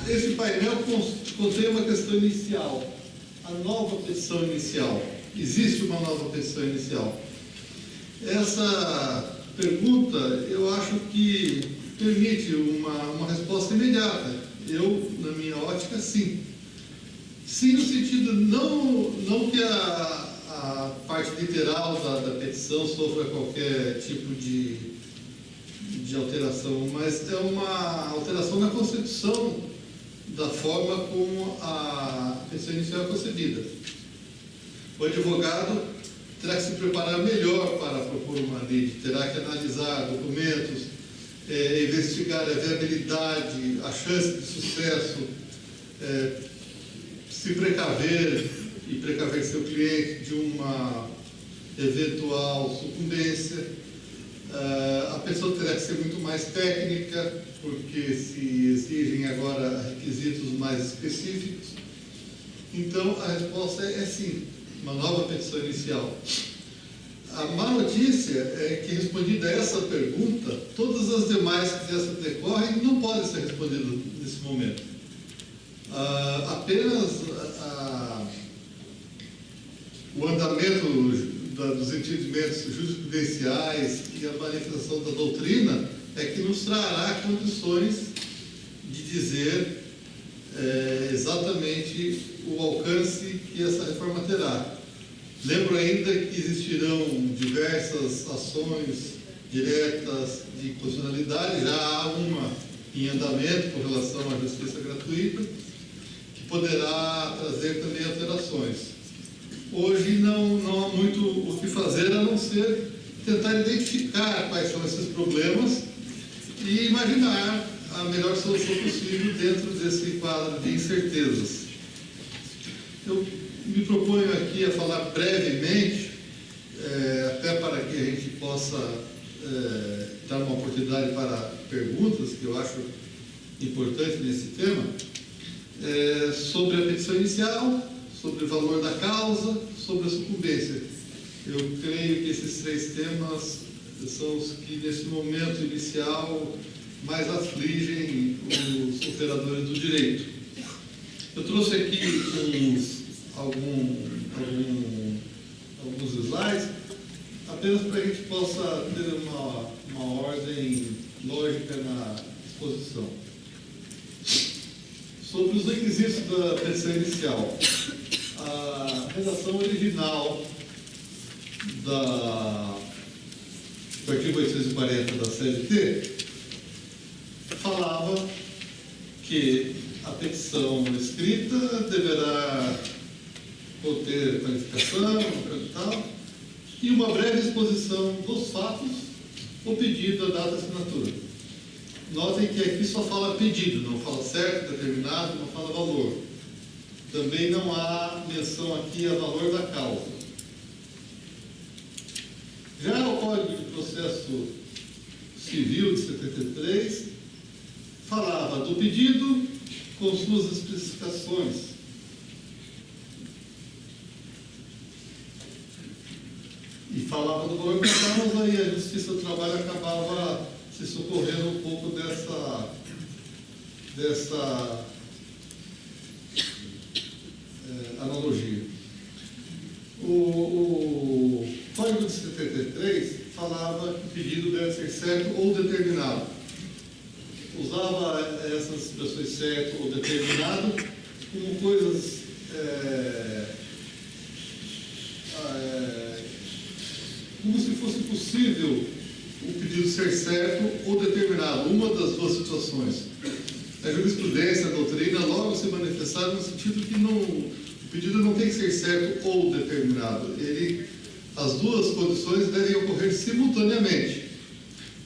Esse painel contém uma questão inicial, a nova petição inicial. Existe uma nova petição inicial? Essa pergunta, eu acho que permite uma resposta imediata. Eu, na minha ótica, sim. Sim, no sentido, não que a parte literal da petição sofra qualquer tipo de alteração, mas é uma alteração na concepção da forma como a petição inicial é concebida. O advogado terá que se preparar melhor para propor uma lei, terá que analisar documentos, investigar a viabilidade, a chance de sucesso, se precaver e precaver seu cliente de uma eventual sucumbência. A pessoa terá que ser muito mais técnica, porque se exigem agora requisitos mais específicos. Então, a resposta é sim, uma nova petição inicial. A má notícia é que, respondida essa pergunta, todas as demais que dessa decorrem não podem ser respondidas nesse momento. Apenas o andamento dos entendimentos jurisprudenciais e a manifestação da doutrina é que nos trará condições de dizer exatamente o alcance que essa reforma terá. Lembro ainda que existirão diversas ações diretas de constitucionalidade, já há uma em andamento com relação à justiça gratuita, que poderá trazer também alterações. Hoje não há muito o que fazer, a não ser tentar identificar quais são esses problemas e imaginar a melhor solução possível dentro desse quadro de incertezas. Eu me proponho aqui a falar brevemente, até para que a gente possa dar uma oportunidade para perguntas, que eu acho importante nesse tema, sobre a petição inicial, sobre o valor da causa, sobre a sucumbência. Eu creio que esses três temas são os que, nesse momento inicial, mais afligem os operadores do direito. Eu trouxe aqui alguns slides, apenas para a gente possa ter uma ordem lógica na exposição. Sobre os requisitos da petição inicial. A redação original do artigo 840 da CLT falava que a petição escrita deverá conter qualificação e tal, e uma breve exposição dos fatos, o pedido, a data e assinatura. Notem que aqui só fala pedido, não fala certo, determinado, não fala valor. Também não há menção aqui a valor da causa. Já o Código de Processo Civil de 73 falava do pedido com suas especificações. E falava do valor da causa, e a Justiça do Trabalho acabava se socorrendo um pouco dessa analogia. O Código de 73 falava que o pedido deve ser certo ou determinado. Usava essas expressões certo ou determinado como coisas como se fosse possível o pedido ser certo ou determinado, uma das duas situações. A jurisprudência, a doutrina, logo se manifestaram no sentido que o pedido não tem que ser certo ou determinado. As duas condições devem ocorrer simultaneamente,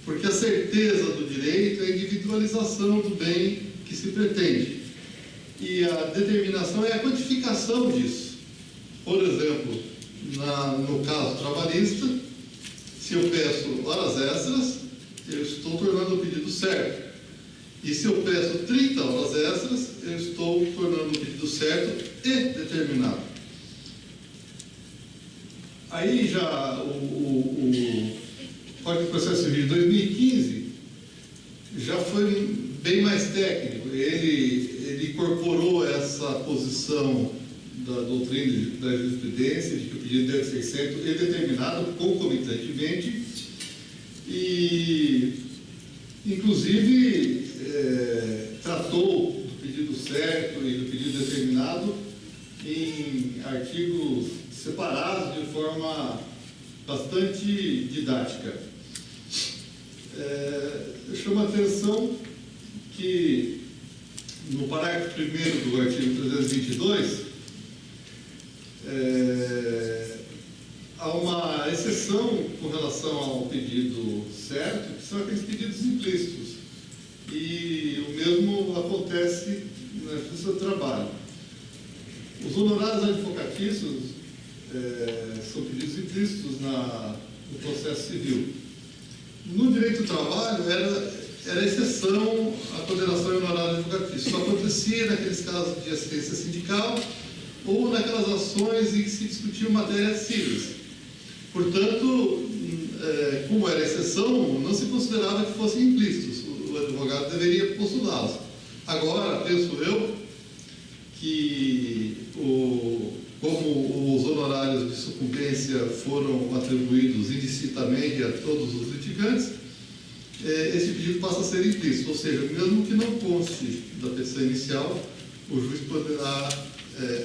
porque a certeza do direito é a individualização do bem que se pretende. E a determinação é a quantificação disso. Por exemplo, no caso trabalhista, se eu peço horas extras, eu estou tornando o pedido certo. E se eu peço 30 horas extras, eu estou tornando o pedido certo e determinado. Aí já o Código de Processo Civil de 2015 já foi bem mais técnico. Ele incorporou essa posição da doutrina da jurisprudência, de que o pedido deve ser certo e determinado concomitantemente, e, inclusive, tratou do pedido certo e do pedido determinado em artigos separados de forma bastante didática. Eu chamo a atenção que no parágrafo 1º do artigo 322 há uma exceção com relação ao pedido certo, que são aqueles pedidos implícitos. E o mesmo acontece na Justiça do Trabalho. Os honorários advocatícios são pedidos implícitos no processo civil. No direito do trabalho, era exceção a condenação em honorário advocatício. Só acontecia naqueles casos de assistência sindical ou naquelas ações em que se discutiam matérias cíveis. Portanto, como era exceção, não se considerava que fossem implícitos. O advogado deveria postulá-los. Agora, penso eu, que como os honorários de sucumbência foram atribuídos indistintamente a todos os litigantes, esse pedido passa a ser implícito, ou seja, mesmo que não conste da petição inicial, o juiz poderá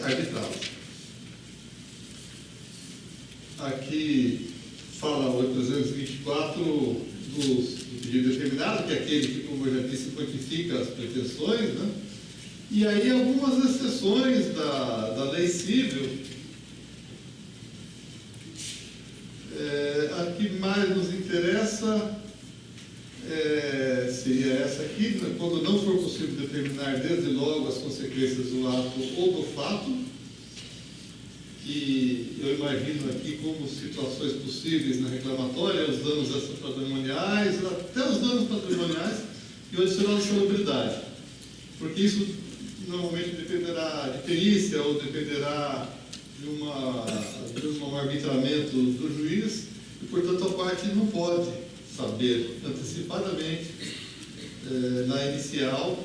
arbitrá-lo. Aqui fala o 324 do pedido determinado, que é aquele que, como eu já disse, quantifica as pretensões, né? E aí algumas exceções da lei civil. A que mais nos interessa seria essa aqui, né? Quando não for possível determinar desde logo as consequências do ato ou do fato, que eu imagino aqui como situações possíveis na reclamatória, os danos extrapatrimoniais, até os danos patrimoniais e o adicional de salubridade, porque isso normalmente dependerá de perícia ou dependerá de um arbitramento do juiz, e, portanto, a parte não pode saber antecipadamente, na inicial,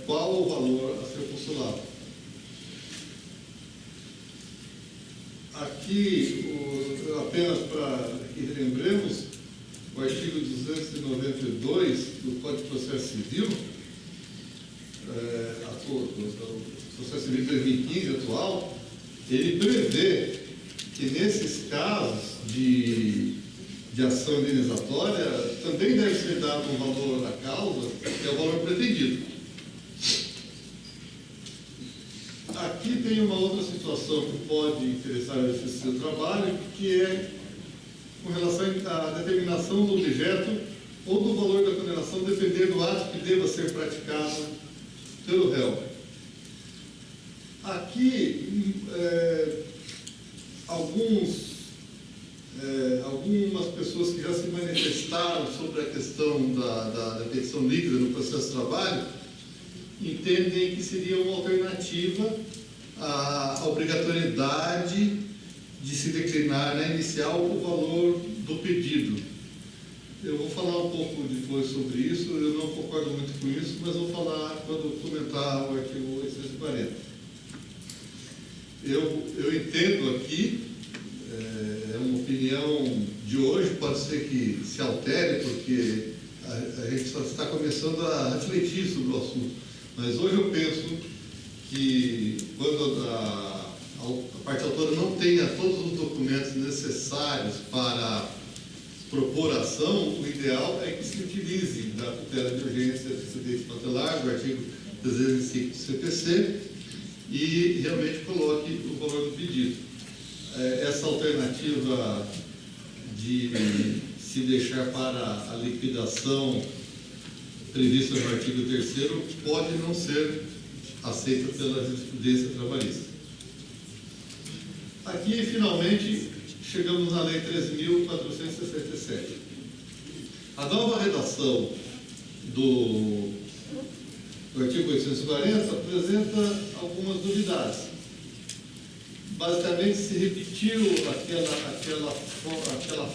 qual o valor a ser postulado. Aqui, apenas para que relembremos, o artigo 292 do Código de Processo Civil, o processo civil 2015 atual, ele prevê que nesses casos de ação indenizatória também deve ser dado um valor à causa, que é o valor pretendido. Aqui tem uma outra situação que pode interessar a Justiça do Trabalho, que é com relação à determinação do objeto ou do valor da condenação, dependendo do ato que deva ser praticado pelo réu. Aqui, algumas pessoas que já se manifestaram sobre a questão da petição líquida no processo de trabalho entendem que seria uma alternativa à obrigatoriedade de se declinar na inicial o valor do pedido. Eu vou falar um pouco depois sobre isso, eu não concordo muito com isso, mas vou falar quando comentar o artigo 840. Eu entendo aqui, é uma opinião de hoje, pode ser que se altere, porque a gente só está começando a refletir sobre o assunto, mas hoje eu penso que quando a parte autora não tenha todos os documentos necessários para propor ação, o ideal é que se utilize da tutela de urgência de excedente patelar, do artigo 305 do CPC, e realmente coloque o valor do pedido. Essa alternativa de se deixar para a liquidação prevista no artigo 3º pode não ser aceita pela jurisprudência trabalhista. Aqui, finalmente, chegamos na Lei 13.467. A nova redação do artigo 840 apresenta algumas novidades. Basicamente, se repetiu aquela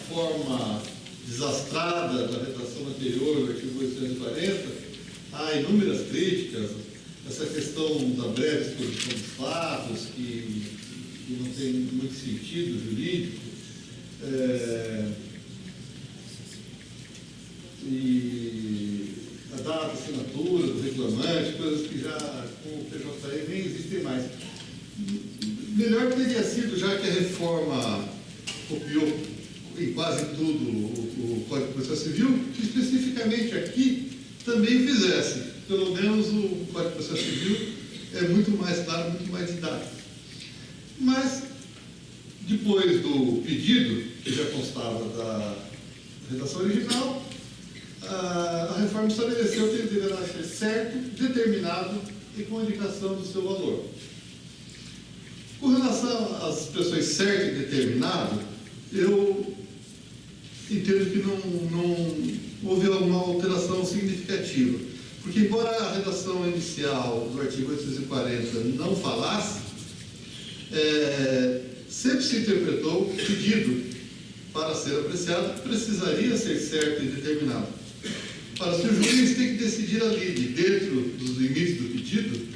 forma desastrada da redação anterior do artigo 840. Há inúmeras críticas, essa questão da breve exposição dos fatos, que não tem muito sentido jurídico, e a data, assinatura do reclamante, coisas que já com o PJE nem existem mais. Melhor teria sido, já que a reforma copiou em quase tudo o Código de Processo Civil, que especificamente aqui também fizesse. Pelo menos o Código de Processo Civil é muito mais claro, muito mais didático. Mas, depois do pedido, que já constava da redação original, a reforma estabeleceu que ele deverá ser certo, determinado e com indicação do seu valor. Com relação às expressões certo e determinado, eu entendo que não houve alguma alteração significativa. Porque, embora a redação inicial do artigo 840 não falasse, sempre se interpretou que o pedido, para ser apreciado, precisaria ser certo e determinado. Para se o juiz tem que decidir ali, dentro dos limites do pedido,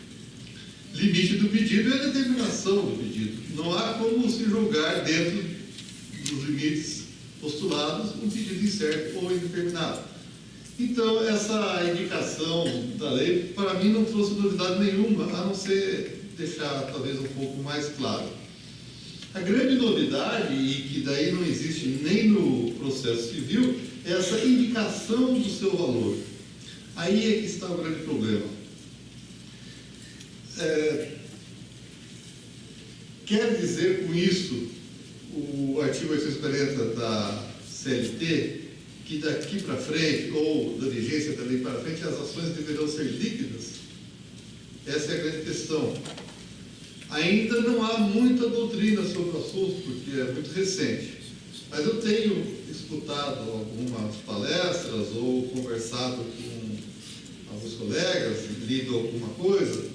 limite do pedido é a determinação do pedido. Não há como se julgar dentro dos limites postulados um pedido incerto ou indeterminado. Então, essa indicação da lei, para mim, não trouxe novidade nenhuma, a não ser deixar talvez um pouco mais claro. A grande novidade, e que daí não existe nem no processo civil, é essa indicação do seu valor. Aí é que está o grande problema. Quer dizer com isso, o artigo 840 da CLT, que daqui para frente, ou da vigência da lei para frente, as ações deverão ser líquidas? Essa é a grande questão. Ainda não há muita doutrina sobre o assunto, porque é muito recente. Mas eu tenho escutado algumas palestras ou conversado com alguns colegas, lido alguma coisa,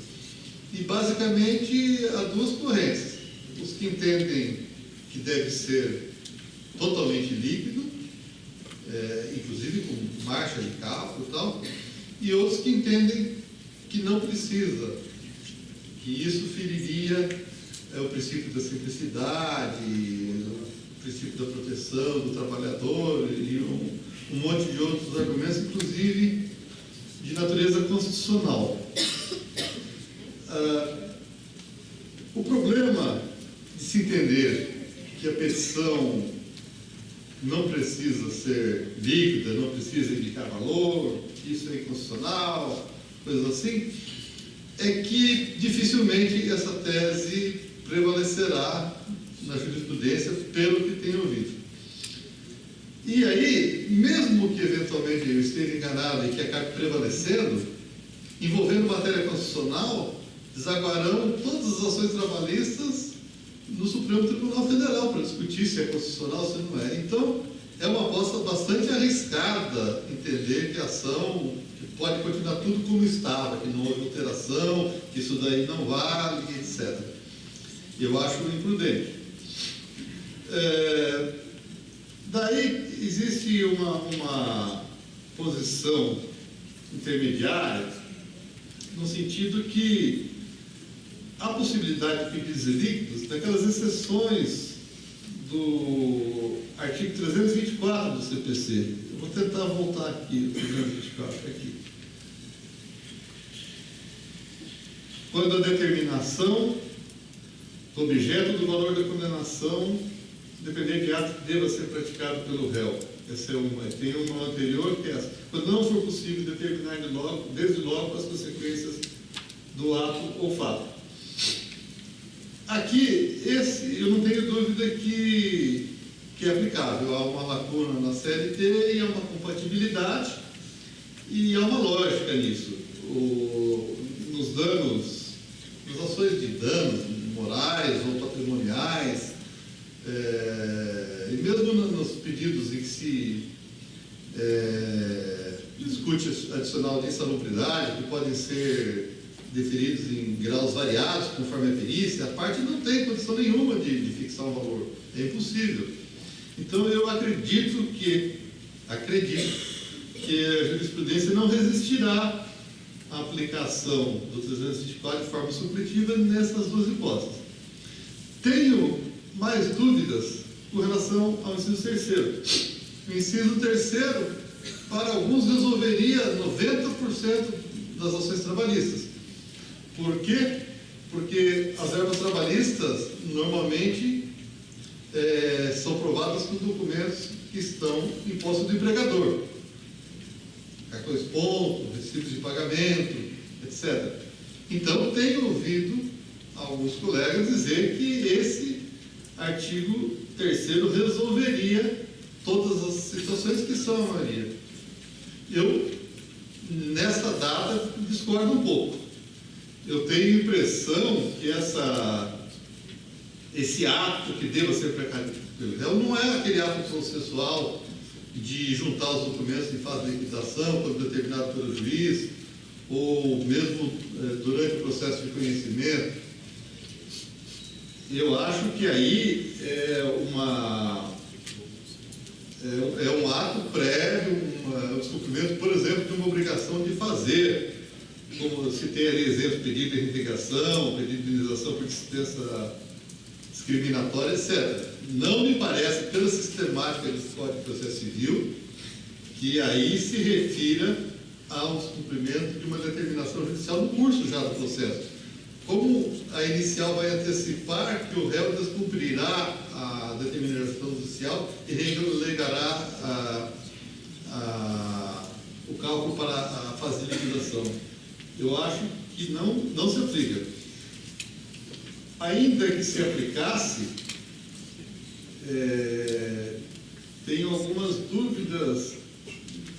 e basicamente há duas correntes. Os que entendem que deve ser totalmente líquido, inclusive com marcha de carro e tal, e outros que entendem que não precisa, que isso feriria o princípio da simplicidade, o princípio da proteção do trabalhador e um monte de outros argumentos, inclusive de natureza constitucional. O problema de se entender que a petição não precisa ser líquida, não precisa indicar valor, que isso é inconstitucional, coisas assim, é que dificilmente essa tese prevalecerá na jurisprudência, pelo que tenho ouvido. E aí, mesmo que eventualmente eu esteja enganado e que acabe prevalecendo, envolvendo matéria constitucional, desaguarão todas as ações trabalhistas no Supremo Tribunal Federal para discutir se é constitucional, se não é. Então, é uma aposta bastante arriscada entender que a ação pode continuar tudo como estava, que não houve alteração, que isso daí não vale, etc. Eu acho imprudente. Daí existe uma posição intermediária, no sentido que há possibilidade de pedidos líquidos daquelas exceções do artigo 324 do CPC. Eu vou tentar voltar aqui, o 324 aqui. Quando a determinação do objeto do valor da condenação depender de ato que deva ser praticado pelo réu. Essa é uma. Tem uma anterior que é essa. Quando não for possível determinar desde logo as consequências do ato ou fato. Aqui, eu não tenho dúvida que é aplicável. Há uma lacuna na CLT e há uma compatibilidade e há uma lógica nisso. Nas ações de danos morais ou patrimoniais, e mesmo nos pedidos em que se discute adicional de insalubridade, que podem ser deferidos em graus variados, conforme a perícia, a parte não tem condição nenhuma de fixar um valor. É impossível. Então, eu acredito que a jurisprudência não resistirá a aplicação do 324 de forma supletiva nessas duas hipóteses. Tenho mais dúvidas com relação ao inciso terceiro. O inciso terceiro, para alguns, resolveria 90% das ações trabalhistas. Por quê? Porque as verbas trabalhistas, normalmente, são provadas com documentos que estão em posse do empregador. Cartões ponto, recibos de pagamento, etc. Então, tenho ouvido alguns colegas dizer que esse artigo 3º resolveria todas as situações que são a maioria. Eu, nesta data, discordo um pouco. Eu tenho a impressão que esse ato que deva ser praticado pelo réu não é aquele ato processual de juntar os documentos em fase de liquidação, quando determinado pelo juiz, ou mesmo durante o processo de conhecimento. Eu acho que aí é um ato prévio, um descumprimento, por exemplo, de uma obrigação de fazer, como se tem ali exemplo, pedido de reintegração, pedido de indenização por dispensa discriminatória, etc. Não me parece, pela sistemática do Código de Processo Civil, que aí se refira ao descumprimento de uma determinação judicial no curso já do processo. Como a inicial vai antecipar que o réu descumprirá a determinação judicial e relegará o cálculo para a fase de liquidação. Eu acho que não se aplica. Ainda que se aplicasse, tenho algumas dúvidas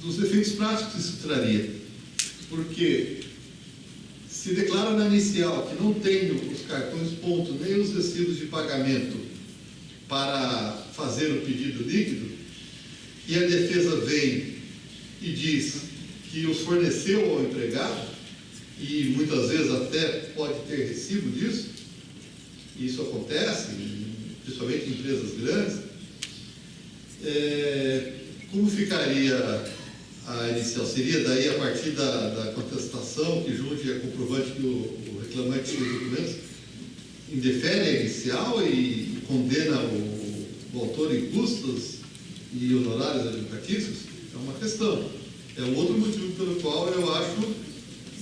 dos efeitos práticos que isso traria. Porque se declara na inicial que não tenho os cartões ponto nem os recibos de pagamento para fazer o pedido líquido, e a defesa vem e diz que os forneceu ao empregado, e muitas vezes até pode ter recibo disso, e isso acontece, principalmente em empresas grandes, como ficaria a inicial? Seria daí a partir da contestação que junte a comprovante que o reclamante dos documentos indefere a inicial e condena o autor em custos e honorários advocatícios? É uma questão. É um outro motivo pelo qual eu acho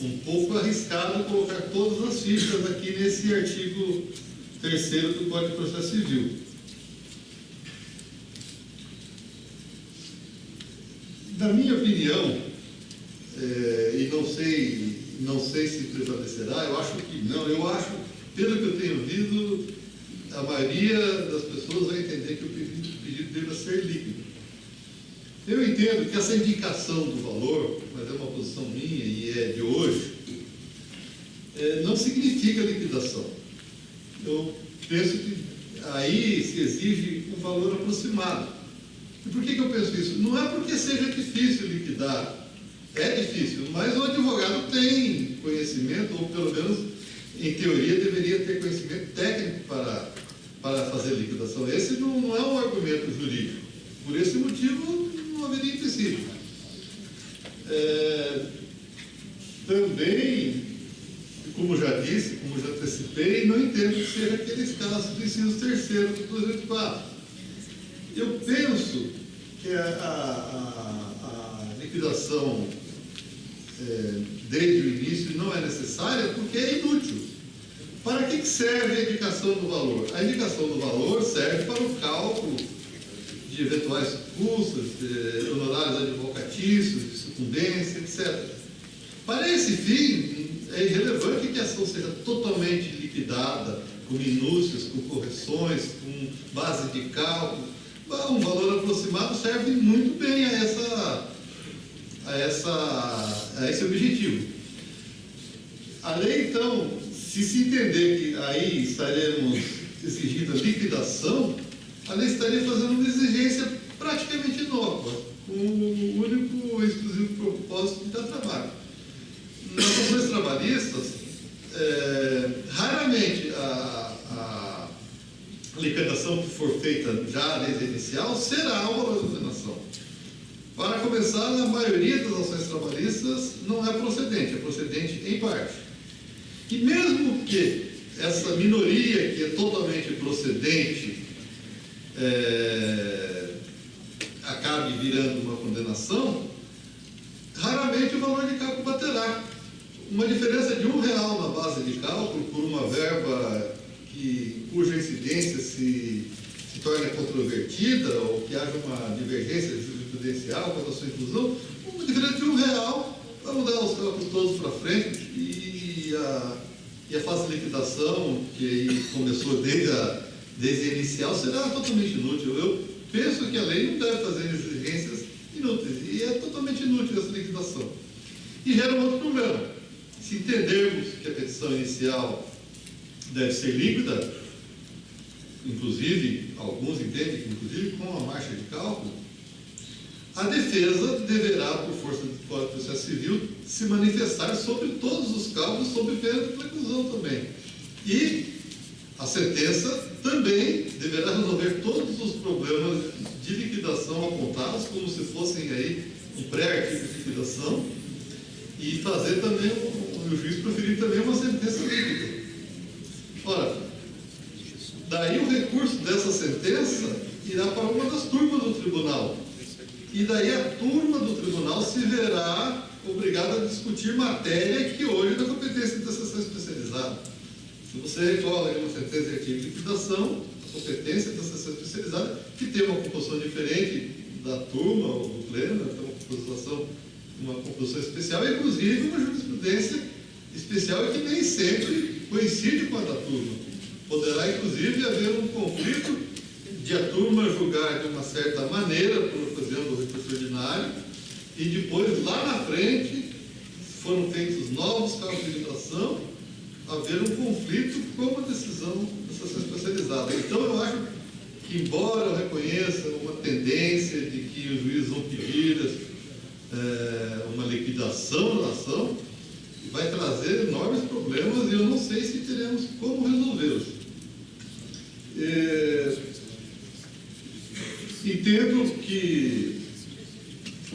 um pouco arriscado colocar todas as fichas aqui nesse artigo 3º do Código de Processo Civil. Na minha opinião, e não sei se prevalecerá, eu acho que não. Eu acho, pelo que eu tenho ouvido, a maioria das pessoas vai entender que o pedido deva ser líquido. Eu entendo que essa indicação do valor, mas é uma posição minha e é de hoje, não significa liquidação. Eu penso que aí se exige um valor aproximado. E por que eu penso isso? Não é porque seja difícil liquidar. É difícil, mas o advogado tem conhecimento, ou pelo menos, em teoria, deveria ter conhecimento técnico para fazer liquidação. Esse não é um argumento jurídico. Por esse motivo, não haveria empecilho. Também, como já disse, como já antecipei, não entendo que seja aqueles casos do inciso 3º do 284. Eu penso que a liquidação desde o início não é necessária porque é inútil. Para que serve a indicação do valor? A indicação do valor serve para o cálculo de eventuais custos, honorários advocatícios, de sucumbência, etc. Para esse fim, é irrelevante que a ação seja totalmente liquidada, com minúcias, com correções, com base de cálculo. Um valor aproximado serve muito bem a esse objetivo. A lei, então, se entender que aí estaremos exigindo a liquidação, a lei estaria fazendo uma exigência praticamente inócua, com o único e exclusivo propósito de dar trabalho. Nas ações trabalhistas, raramente a liquidação que for feita já desde a inicial será uma condenação. Para começar, começar, na maioria das ações trabalhistas não é procedente em parte. E mesmo que essa minoria que é totalmente procedente acabe virando uma condenação, raramente o valor de cálculo baterá. Uma diferença de R$1 na base de cálculo por uma verba cuja incidência se torna controvertida ou que haja uma divergência jurisprudencial quanto à sua inclusão, uma diferença de R$1 vai mudar os cálculos todos para frente e a fase de liquidação, que aí começou desde a inicial, será totalmente inútil. Eu penso que a lei não deve fazer exigências inúteis, e é totalmente inútil essa liquidação. E gera um outro problema. Se entendermos que a petição inicial deve ser líquida, inclusive, alguns entendem que inclusive com a marcha de cálculo, a defesa deverá, por força do Código de Processo Civil, se manifestar sobre todos os cálculos, sob pena de preclusão também. E a sentença também deverá resolver todos os problemas de liquidação apontados, como se fossem aí um pré-artigo de liquidação, e fazer também, o juiz proferir também uma sentença líquida. Ora, daí o recurso dessa sentença irá para uma das turmas do tribunal. E daí a turma do tribunal se verá obrigada a discutir matéria que hoje é da competência da sessão especializada. Se você recorre a uma sentença de artigo de liquidação, a competência da sessão especializada, que tem uma composição diferente da turma ou do pleno, tem uma composição especial, e inclusive uma jurisprudência especial que nem sempre coincide com a da turma. Poderá, inclusive, haver um conflito de a turma julgar de uma certa maneira, por ocasião do recurso ordinário, e depois, lá na frente, foram feitos novos cálculos de liquidação, haver um conflito com a decisão da sessão especializada. Então, eu acho que, embora eu reconheça uma tendência de que os juízes vão pedir uma liquidação da ação, vai trazer enormes problemas e eu não sei se teremos como resolvê-los. Entendo que,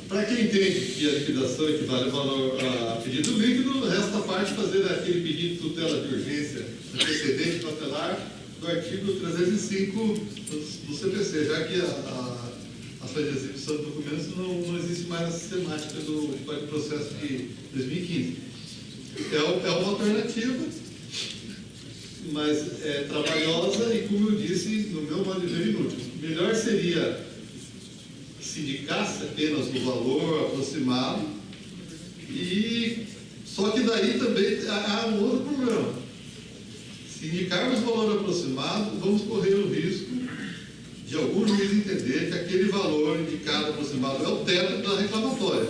para quem entende que a liquidação equivale ao valor a pedido líquido, resta a parte fazer aquele pedido de tutela de urgência antecedente cautelar do artigo 305 do CPC, já que a sua execução de documentos não existe mais na sistemática do Código de Processo de 2015. É uma alternativa, mas é trabalhosa e, como eu disse, no meu modo de ver, inútil. Melhor seria se indicasse apenas o valor aproximado, só que daí também há um outro problema. Se indicarmos o valor aproximado, vamos correr o risco de algum juiz entender que aquele valor indicado aproximado é o teto da reclamatória.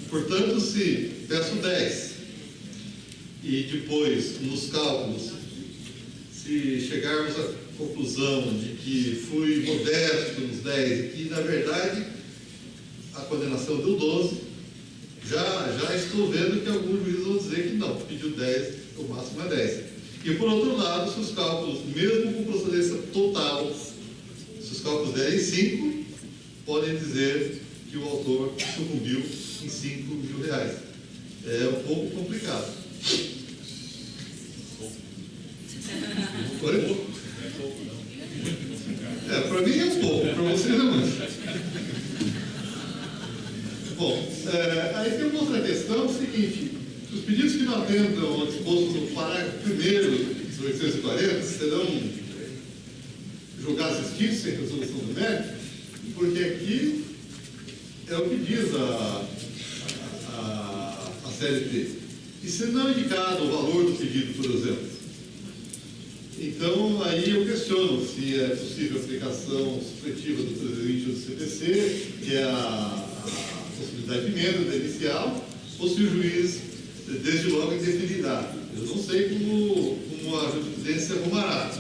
Portanto, se peço 10 e depois, nos cálculos, se chegarmos à conclusão de que fui modesto nos 10 e que, na verdade, a condenação deu 12, já estou vendo que alguns juízes vão dizer que não, pediu 10, o máximo é 10. E, por outro lado, se os cálculos, mesmo com procedência total, se os cálculos derem 5, podem dizer que o autor sucumbiu em R$5.000. É um pouco complicado. Para mim é um pouco, para vocês é muito. Bom, aí tem uma outra questão, o seguinte: os pedidos que não atendam ao disposto no parágrafo 1º do 840 serão julgados extintos sem resolução do mérito, porque aqui é o que diz a CLT. E se não é indicado o valor do pedido, por exemplo, então aí eu questiono se é possível a aplicação supletiva do 320 do CPC, que é a possibilidade de emenda da inicial, ou se o juiz, desde logo, indefinirá. Eu não sei como a jurisprudência arrumará.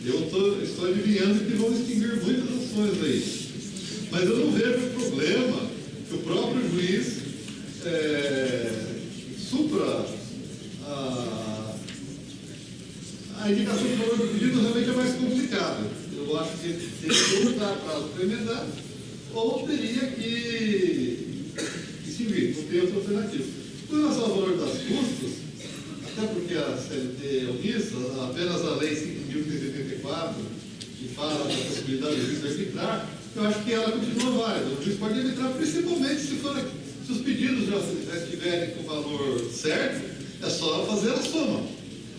Eu estou adivinhando que vão extinguir muitas ações aí. Mas eu não vejo problema que o próprio juiz supra a indicação do valor do pedido realmente é mais complicada. Eu acho que ele teria que dar prazo para emendar, ou teria que enfim, não tem outra alternativa. Com relação ao valor das custas, até porque a CLT é omissa, apenas a Lei 5.384, que fala da possibilidade do juiz arbitrar, eu acho que ela continua válida. O juiz pode arbitrar, principalmente se os pedidos já estiverem com o valor certo, é só fazer a soma.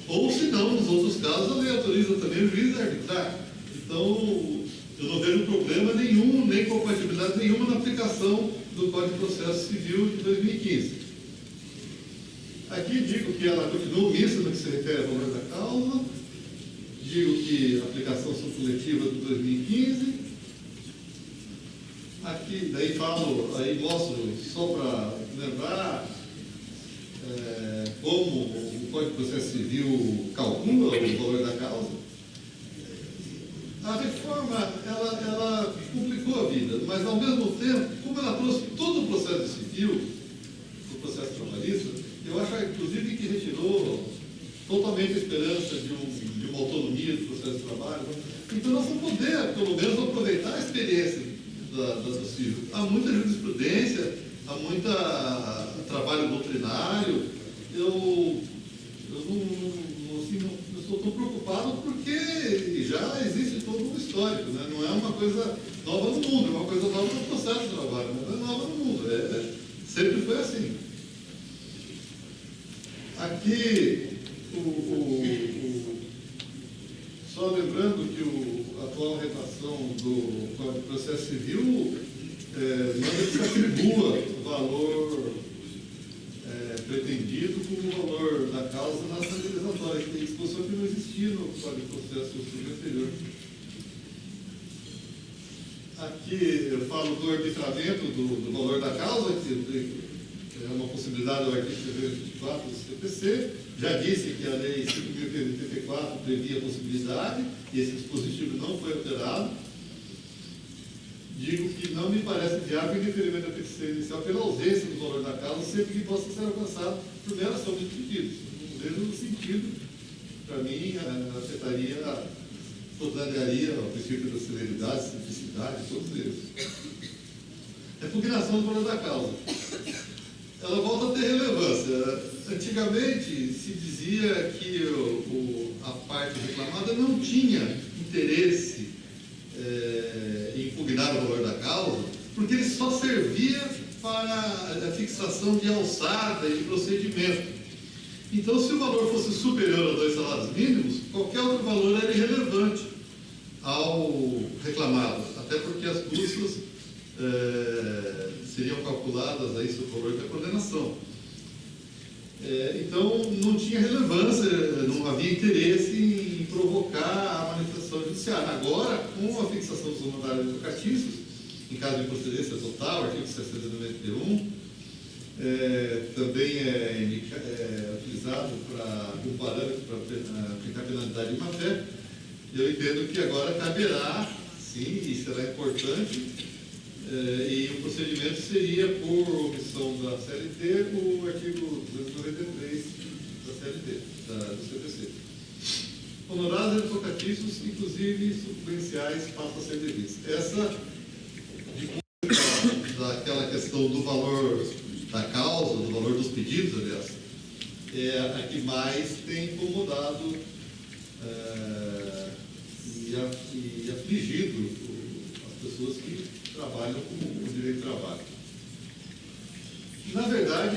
Ou, se não, nos outros casos, a lei autoriza também o juiz a arbitrar. Então, eu não vejo problema nenhum, nem compatibilidade nenhuma na aplicação do Código de Processo Civil de 2015. Aqui digo que ela continua omissa no que se refere ao valor da causa, digo que a aplicação supletiva de 2015. Aqui, daí falo, aí mostro, só para lembrar, como o Código de Processo Civil calcula o valor da causa. A reforma, ela complicou a vida, mas ao mesmo tempo, como ela trouxe todo o processo civil, o processo trabalhista, eu acho, inclusive, que retirou totalmente a esperança de uma autonomia do processo de trabalho. Então, nós vamos poder, pelo menos, aproveitar a experiência do civil. Há muita jurisprudência, há muito trabalho doutrinário. Eu estou tão preocupado porque já existe todo um histórico, né? Não é uma coisa nova no mundo, é uma coisa nova no processo de trabalho, não é nova no mundo, sempre foi assim. Aqui, só lembrando que a atual redação do Código de Processo Civil manda que se atribua o valor pretendido como o valor da causa na ação indenizatória, que tem disposição que não existia no Código de Processo Civil anterior. Aqui eu falo do arbitramento do valor da causa, que é uma possibilidade do artigo 324 do CPC. Já disse que a Lei 5.384 previa a possibilidade, e esse dispositivo não foi alterado. Digo que não me parece viável o indeferimento da petição inicial pela ausência do valor da causa, sempre que possa ser alcançado por mera soma de pedidos. No mesmo sentido, para mim, afetaria, contrariaria o princípio da celeridade, simplicidade, todos eles. Repugnação do valor da causa. Ela volta a ter relevância. Antigamente, se dizia que a parte reclamada não tinha interesse em impugnar o valor da causa, porque ele só servia para a fixação de alçada e de procedimento. Então, se o valor fosse superior a 2 salários mínimos, qualquer outro valor era irrelevante ao reclamado, até porque as custas seriam calculadas aí sobre o valor da condenação. Então, não tinha relevância, não havia interesse em provocar a manifestação judiciária. Agora, com a fixação dos honorários educatícios, em caso de improcedência total, artigo 691, também é utilizado como parâmetro para aplicar penalidade de má-fé. Eu entendo que agora caberá, sim, e será importante, e o procedimento seria por omissão da CLT, o artigo 293 da CLT, do CPC. Honorários advocatícios, inclusive subvenciais, passam a ser devidos. Essa, daquela questão do valor da causa, do valor dos pedidos, aliás, é a que mais tem incomodado e afligido as pessoas que trabalham com o direito de trabalho. Na verdade,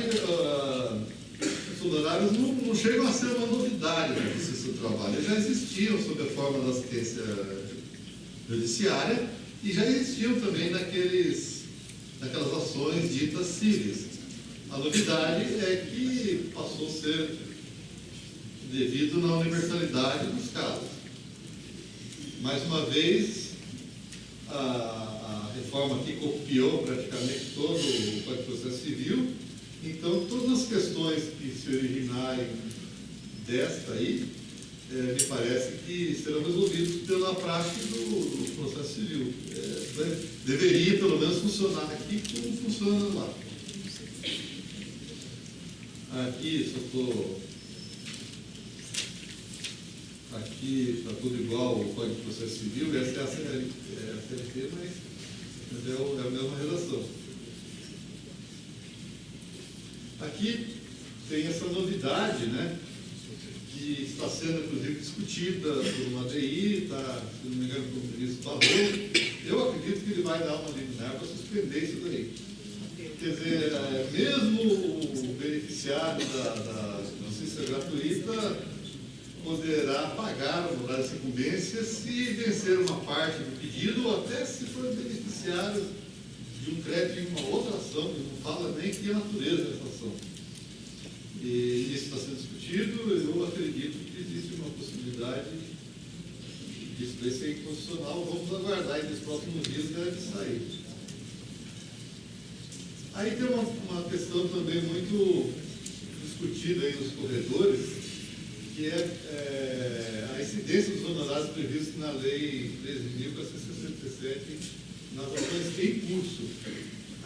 os honorários não chegam a ser uma novidade na Justiça do Trabalho. Eles já existiam sob a forma da assistência judiciária e já existiam também naquelas ações ditas cíveis. A novidade é que passou a ser devido na universalidade dos casos. Mais uma vez, a reforma aqui copiou praticamente todo o Código de Processo Civil, então todas as questões que se originarem desta aí, me parece que serão resolvidas pela prática do processo civil. Deveria, pelo menos, funcionar aqui como funciona lá. Aqui, só estou... Aqui está tudo igual ao Código de Processo Civil, essa é a CLT, mas é a mesma redação. aqui tem essa novidade, né, que está sendo, inclusive, discutida por uma DI, tá, se não me engano, por um ministro Barroso. Eu acredito que ele vai dar uma liminar para suspender isso daí. Quer dizer, mesmo o beneficiário da justiça gratuita poderá pagar o horário de incumbência se vencer uma parte do pedido, ou até se for beneficiário de um crédito em uma outra ação, que não fala nem que é a natureza dessa ação. E isso está sendo discutido. Eu acredito que existe uma possibilidade disso daí ser inconstitucional. Vamos aguardar, e nos próximos dias deve sair. Aí tem uma questão também muito discutida aí nos corredores, que é a incidência dos honorários previstos na Lei 13.467 nas ações em curso.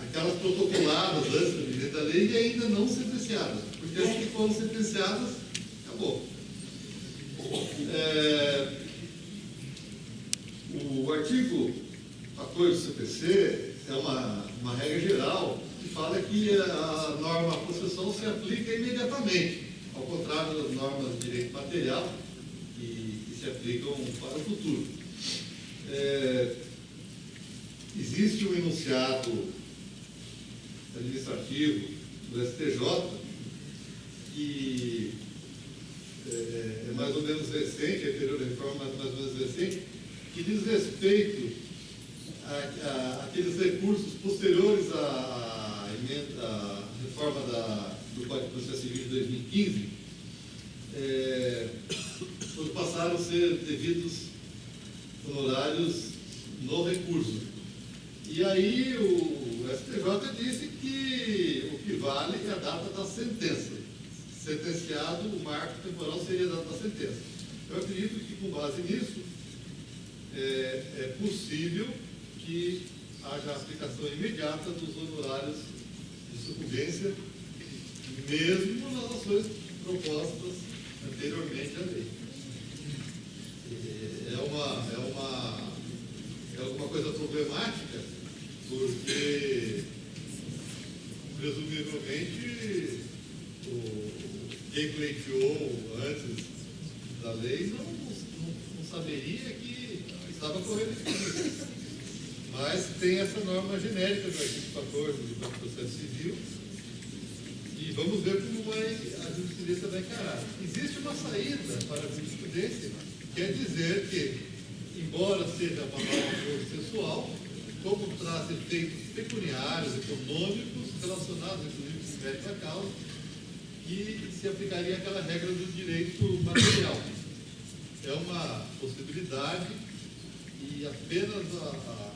Aquelas protocoladas antes do vigente da lei e ainda não sentenciadas, porque as que foram sentenciadas, acabou. O artigo 14 do CPC é uma regra geral que fala que a norma processual se aplica imediatamente, ao contrário das normas de direito material que se aplicam para o futuro. Existe um enunciado administrativo do STJ que é mais ou menos recente, é anterior à reforma, mas mais ou menos recente, que diz respeito àqueles recursos posteriores à reforma do Código de Processo Civil de 2015, quando passaram a ser devidos honorários no recurso. E aí o STJ disse que o que vale é a data da sentença. Sentenciado, o marco temporal seria a data da sentença. Eu acredito que, com base nisso, é possível que haja aplicação imediata dos honorários de sucumbência, mesmo nas ações propostas anteriormente à lei. É alguma coisa problemática, porque, presumivelmente, quem pleiteou antes da lei não saberia que estava correndo risco. Mas tem essa norma genérica do artigo 14 do Código de Processo Civil, e vamos ver como a jurisprudência vai encarar. Existe uma saída para a jurisprudência, quer dizer que, embora seja uma norma processual, como traz efeitos pecuniários, econômicos, relacionados, inclusive, com o mérito da causa, que se aplicaria aquela regra do direito material. É uma possibilidade e apenas a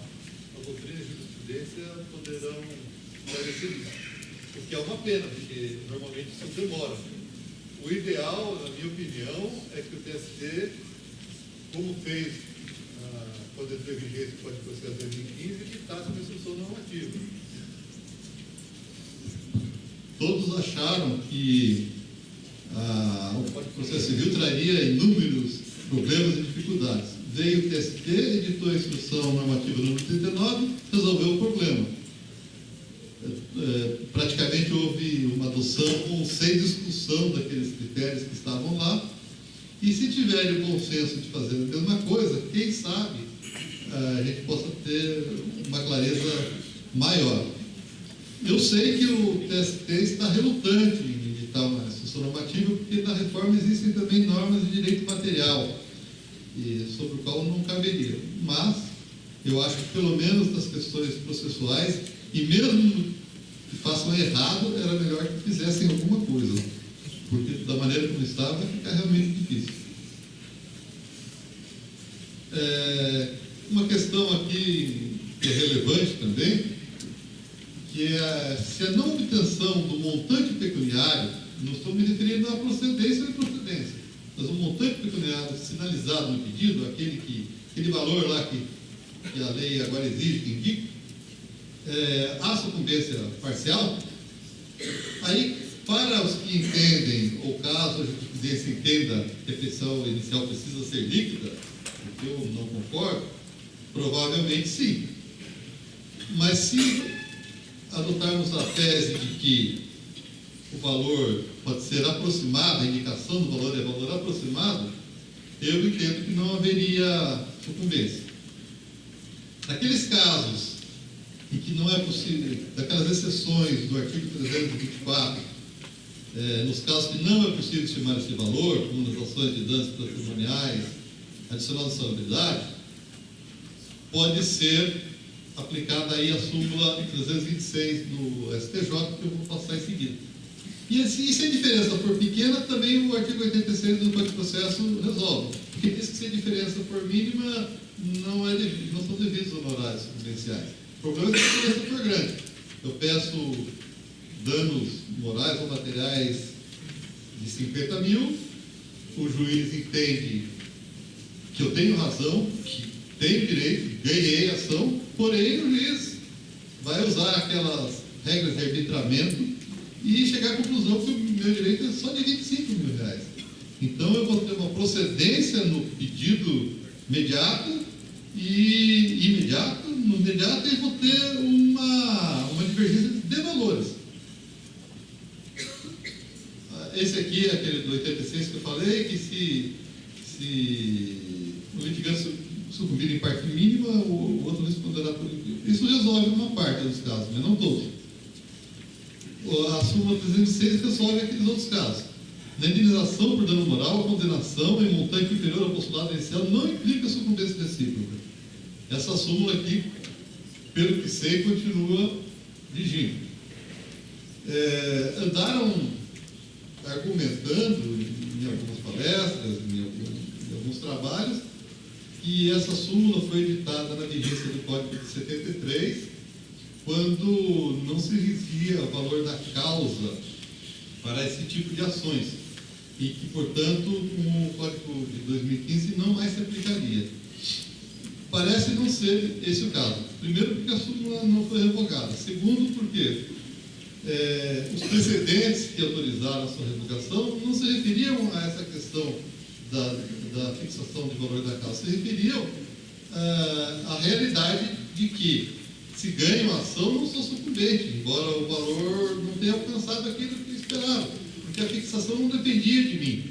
doutrina e a jurisprudência poderão esclarecer isso. O que é uma pena, porque normalmente isso demora. O ideal, na minha opinião, é que o TST, como fez quando entrou em vigência o Código de Processo 2015, evitasse uma instrução normativa. Todos acharam que o Código de Processo Civil traria inúmeros problemas e dificuldades. Veio o TST, editou a instrução normativa número 39, resolveu o problema. Praticamente houve uma adoção sem discussão daqueles critérios que estavam lá, e se tiverem o bom senso de fazer a mesma coisa, quem sabe a gente possa ter uma clareza maior. Eu sei que o TST está relutante em editar uma instrução normativa, porque na reforma existem também normas de direito material, sobre o qual não caberia. Mas eu acho que, pelo menos nas questões processuais, e mesmo que façam errado, era melhor que fizessem alguma coisa, porque da maneira como está, vai ficar realmente difícil. Uma questão aqui que é relevante também, que é se a não obtenção do montante pecuniário, não estou me referindo à procedência ou improcedência, mas o montante pecuniário sinalizado no pedido, aquele valor lá que a lei agora exige, que indica, a sucumbência parcial, aí, para os que entendem, ou caso a jurisprudência entenda que a pensão inicial precisa ser líquida, o que eu não concordo, provavelmente sim. Mas se adotarmos a tese de que o valor pode ser aproximado, a indicação do valor é valor aproximado, eu entendo que não haveria sucumbência. Naqueles casos em que não é possível, daquelas exceções do artigo 324, nos casos que não é possível estimar esse valor, como nas ações de danos patrimoniais adicionadas à salubridade, pode ser aplicada aí a súmula 326 do STJ, que eu vou passar em seguida. E se a diferença for pequena, também o artigo 86 do Código de Processo resolve. Porque diz que se a diferença for mínima, não são devidos honorários sucumbênciais. O problema é se a diferença for grande. Eu peço danos morais ou materiais de 50 mil, o juiz entende que eu tenho razão, que tenho direito, ganhei a ação, porém o juiz vai usar aquelas regras de arbitramento e chegar à conclusão que o meu direito é só de 25 mil reais. Então eu vou ter uma procedência no pedido imediato e vou ter uma divergência de valores. Esse aqui é aquele do 86 que eu falei, que se o litigante sucumbir em parte mínima, o outro responderá por isso. Resolve uma parte dos casos, mas não todos. A súmula 306 resolve aqueles outros casos. Na indenização por dano moral, a condenação em montante inferior ao postulado inicial não implica sucumbência recíproca. Essa súmula aqui, pelo que sei, continua vigindo. Andaram argumentando em algumas palestras, em alguns trabalhos, que essa súmula foi editada na vigência do Código de 73, quando não se exigia o valor da causa para esse tipo de ações, e que, portanto, o Código de 2015 não mais se aplicaria. Parece não ser esse o caso. Primeiro, porque a súmula não foi revogada. Segundo, porque os precedentes que autorizaram a sua revogação não se referiam a essa questão da fixação de valor da causa, se referiam à realidade de que, se ganha uma ação, não sou sucumbente, embora o valor não tenha alcançado aquilo que esperava, porque a fixação não dependia de mim.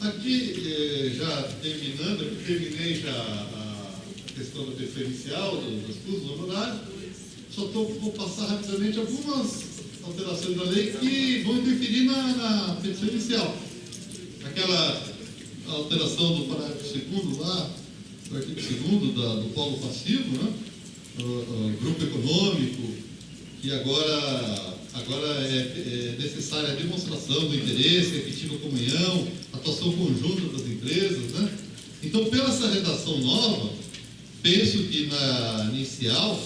Aqui, já terminando, eu terminei já a questão da petição inicial, das custas honorários, só vou passar rapidamente algumas alterações da lei que vão interferir na petição inicial. Aquela alteração do parágrafo 2º lá, do artigo 2º do polo passivo, né? O grupo econômico, que agora é necessária a demonstração do interesse, a efetiva comunhão, atuação conjunta das empresas, né? Então, pela essa redação nova, penso que na inicial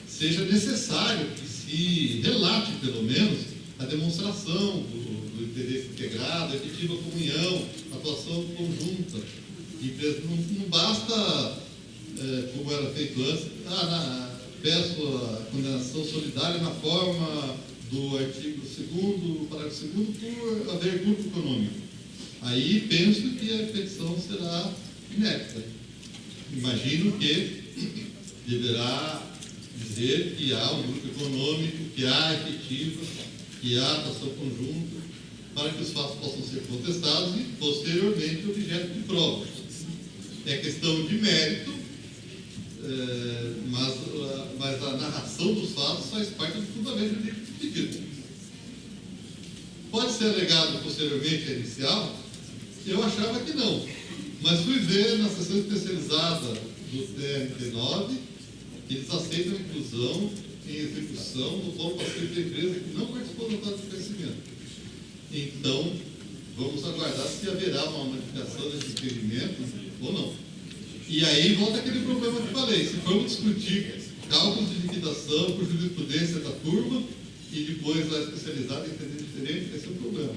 seja necessário que se relate, pelo menos, a demonstração do interesse integrado, a efetiva comunhão, atuação conjunta. Não basta, como era feito antes, peço a condenação solidária na forma do artigo 2º, parágrafo 2º, por haver grupo econômico. Aí penso que a petição será inepta. Imagino que deverá dizer que há um grupo econômico, que há efetiva, que há atuação conjunta, para que os fatos possam ser contestados e, posteriormente, objeto de prova. É questão de mérito, mas a narração dos fatos faz parte do fundamento do pedido. Pode ser alegado posteriormente a inicial? Eu achava que não, mas fui ver na sessão especializada do TRT9 que eles aceitam a inclusão em execução do polo passivo da empresa que não participou do ato de crescimento. Então, vamos aguardar se haverá uma modificação desse entendimento ou não. E aí volta aquele problema que falei, se formos discutir cálculos de liquidação por jurisprudência da turma e depois a especializada entender diferente, vai ser um problema.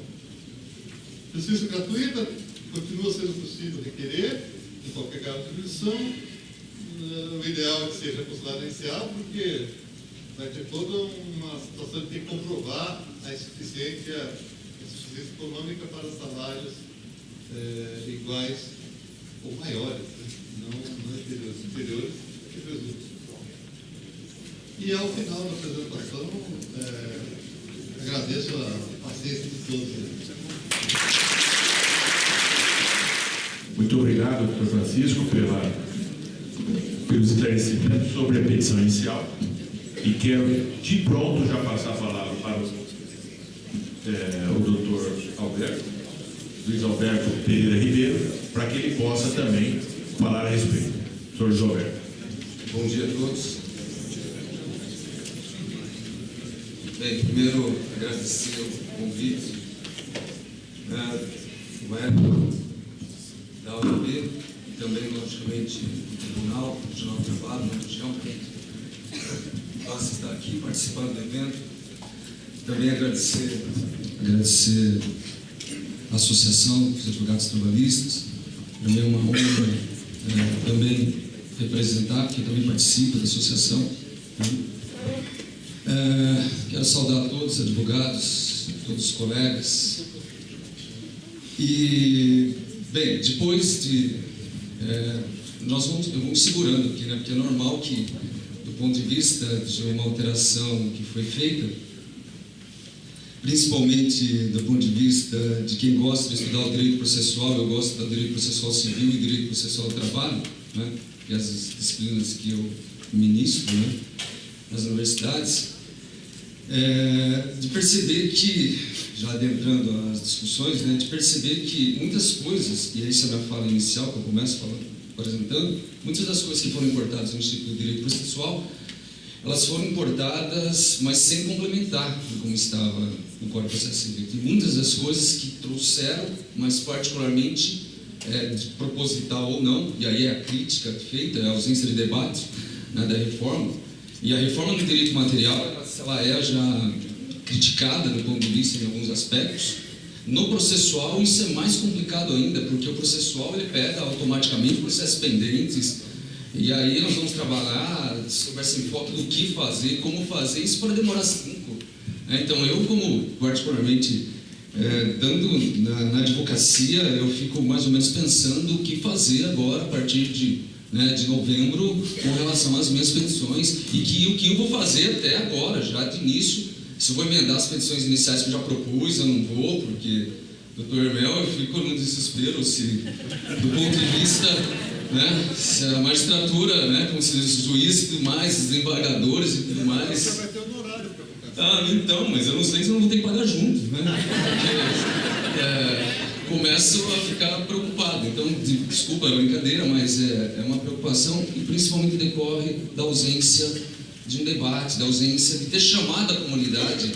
Justiça gratuita continua sendo possível requerer em qualquer grau de jurisdição. O ideal é que seja considerado inicial, porque vai ter toda uma situação de ter que comprovar a insuficiência econômica para salários iguais ou maiores, não inferiores, superiores que presumo. E ao final da apresentação, agradeço a paciência de todos eles. Muito obrigado, Dr. Francisco, pelos esclarecimentos sobre a petição inicial. E quero, de pronto, já passar a palavra para o Dr. Alberto, Luiz Alberto Pereira Ribeiro, para que ele possa também falar a respeito. Dr. Luiz Alberto. Bom dia a todos. Bem, primeiro agradecer o convite do Hélio, da OAB, e também, logicamente, do Tribunal Regional do Trabalho, na região, que possa estar aqui participando do evento. Também agradecer a Associação dos Advogados Trabalhistas. Para mim é uma honra também representar, porque também participo da associação. Quero saudar todos os advogados, todos os colegas. E, bem, depois de... eu vou segurando aqui, né? Porque é normal que, do ponto de vista de uma alteração que foi feita, principalmente do ponto de vista de quem gosta de estudar o direito processual, eu gosto do direito processual civil e direito processual do trabalho, né? Que é as disciplinas que eu ministro, né? Nas universidades, de perceber que, já adentrando as discussões, né, de perceber que muitas coisas, e essa é a minha fala inicial, que eu começo apresentando, muitas das coisas que foram importadas no Instituto do Direito Processual, elas foram importadas, mas sem complementar como estava no Código de Processo Civil. E muitas das coisas que trouxeram, mas particularmente, de proposital ou não, e aí é a crítica feita, é a ausência de debate, né, da reforma. E a reforma no direito material, ela é já criticada do ponto de vista em alguns aspectos. No processual isso é mais complicado ainda, porque o processual ele pega automaticamente processos pendentes, e aí nós vamos trabalhar sobre esse enfoque do que fazer, como fazer, isso pode demorar 5. Então eu, como particularmente dando na advocacia, eu fico mais ou menos pensando o que fazer agora a partir de novembro com relação às minhas petições, e o que eu vou fazer até agora, já de início. Se eu vou emendar as petições iniciais que eu já propus, eu não vou, porque, doutor Hermel, eu fico no desespero se, do ponto de vista, né, se a magistratura, né, como se os juízes e tudo mais, os desembargadores e tudo mais... Você vai ter um horário para ficar. Ah, então, mas eu não sei se eu não vou ter que pagar junto, né? Começo a ficar preocupado. Então, desculpa a brincadeira, mas é uma preocupação, e principalmente decorre da ausência de um debate, da ausência de ter chamado a comunidade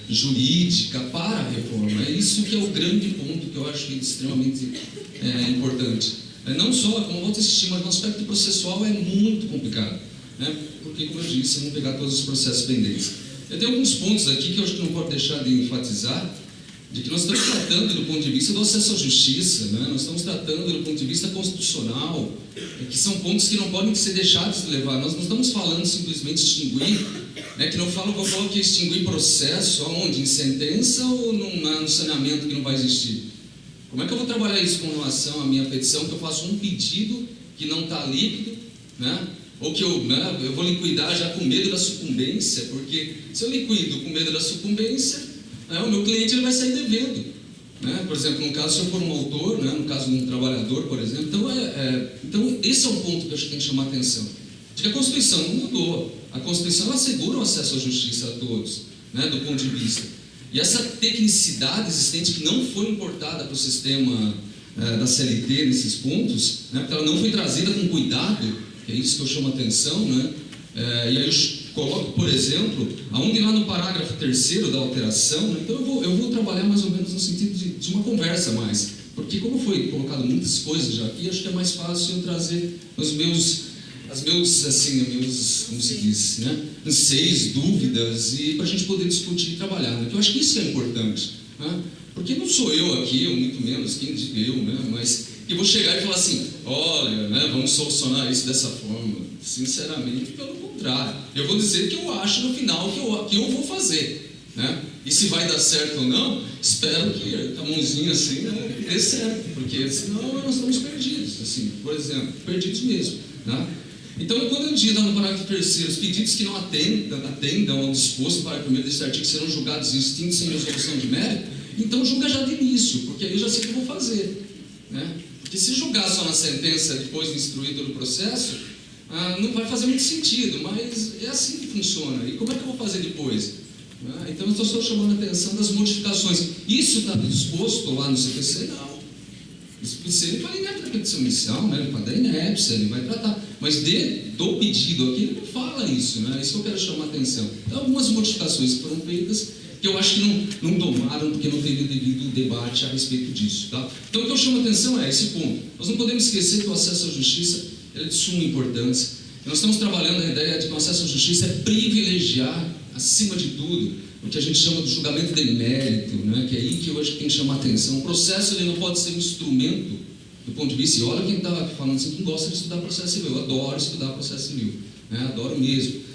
jurídica para a reforma. É isso que é o grande ponto que eu acho extremamente importante. Não só, como eu volto a insistir, mas no aspecto processual é muito complicado, né? Porque, como eu disse, vamos pegar todos os processos pendentes. Eu tenho alguns pontos aqui que eu acho que não pode deixar de enfatizar, de que nós estamos tratando do ponto de vista do acesso à justiça, né? Nós estamos tratando do ponto de vista constitucional, que são pontos que não podem ser deixados de levar. Nós não estamos falando simplesmente de extinguir, né? Que não vou falar que extinguir processo, aonde? Em sentença ou no saneamento que não vai existir? Como é que eu vou trabalhar isso com relação à minha petição, que eu faço um pedido que não está líquido, né? Ou que eu vou liquidar já com medo da sucumbência, porque se eu liquido com medo da sucumbência, o meu cliente ele vai sair devendo, né? Por exemplo, no caso, se eu for um autor, né? No caso de um trabalhador, por exemplo, então esse é um ponto que eu acho que tem que chamar a atenção, de que a Constituição não mudou. A Constituição ela assegura o acesso à justiça a todos, né? Do ponto de vista. E essa tecnicidade existente que não foi importada para o sistema da CLT nesses pontos, né? Porque ela não foi trazida com cuidado, que é isso que eu chamo a atenção, né? E aí eu coloco, por exemplo, aonde lá no parágrafo 3º da alteração, né? Então eu vou trabalhar mais ou menos no sentido de uma conversa mais, porque como foi colocado muitas coisas já aqui, acho que é mais fácil eu trazer os meus, como se diz, né? Anseios, dúvidas, e para a gente poder discutir e trabalhar, né? Porque eu acho que isso é importante, né? Porque não sou eu aqui, ou muito menos, quem diga eu, né? Mas que vou chegar e falar assim, olha, né, vamos solucionar isso dessa forma. Sinceramente, pelo contrário. Eu vou dizer que eu acho no final que eu vou fazer, né? E se vai dar certo ou não, espero que a mãozinha assim, né, dê certo, porque senão nós estamos perdidos, assim, por exemplo, perdidos mesmo, né? Então, quando eu digo no parágrafo 3º, os pedidos que não atendam ao disposto no parágrafo 1º deste artigo serão julgados e extintos sem resolução de mérito, então julga já de início, porque aí eu já sei o que eu vou fazer, né? Porque se julgar só na sentença, depois de instruir todo o processo, não vai fazer muito sentido, mas é assim que funciona. E como é que eu vou fazer depois? Então eu estou só chamando a atenção das modificações. Isso está disposto lá no CPC? Não. O CPC ele vai na petição inicial, né? Ele vai dar inépcia, ele vai tratar. Mas do pedido aqui ele não fala isso, né? Isso que eu quero chamar a atenção. Então, algumas modificações foram feitas que eu acho que não tomaram porque não teve devido debate a respeito disso. Tá? Então o que eu chamo a atenção é esse ponto. Nós não podemos esquecer que o acesso à justiça é de suma importância. Nós estamos trabalhando a ideia de que o acesso à justiça é privilegiar, acima de tudo, o que a gente chama de julgamento de mérito, né? Que é aí que eu acho que tem que chamar a atenção. O processo ele não pode ser um instrumento do ponto de vista, e olha quem está falando assim, quem gosta de estudar processo civil. Eu adoro estudar processo civil, né? Adoro mesmo.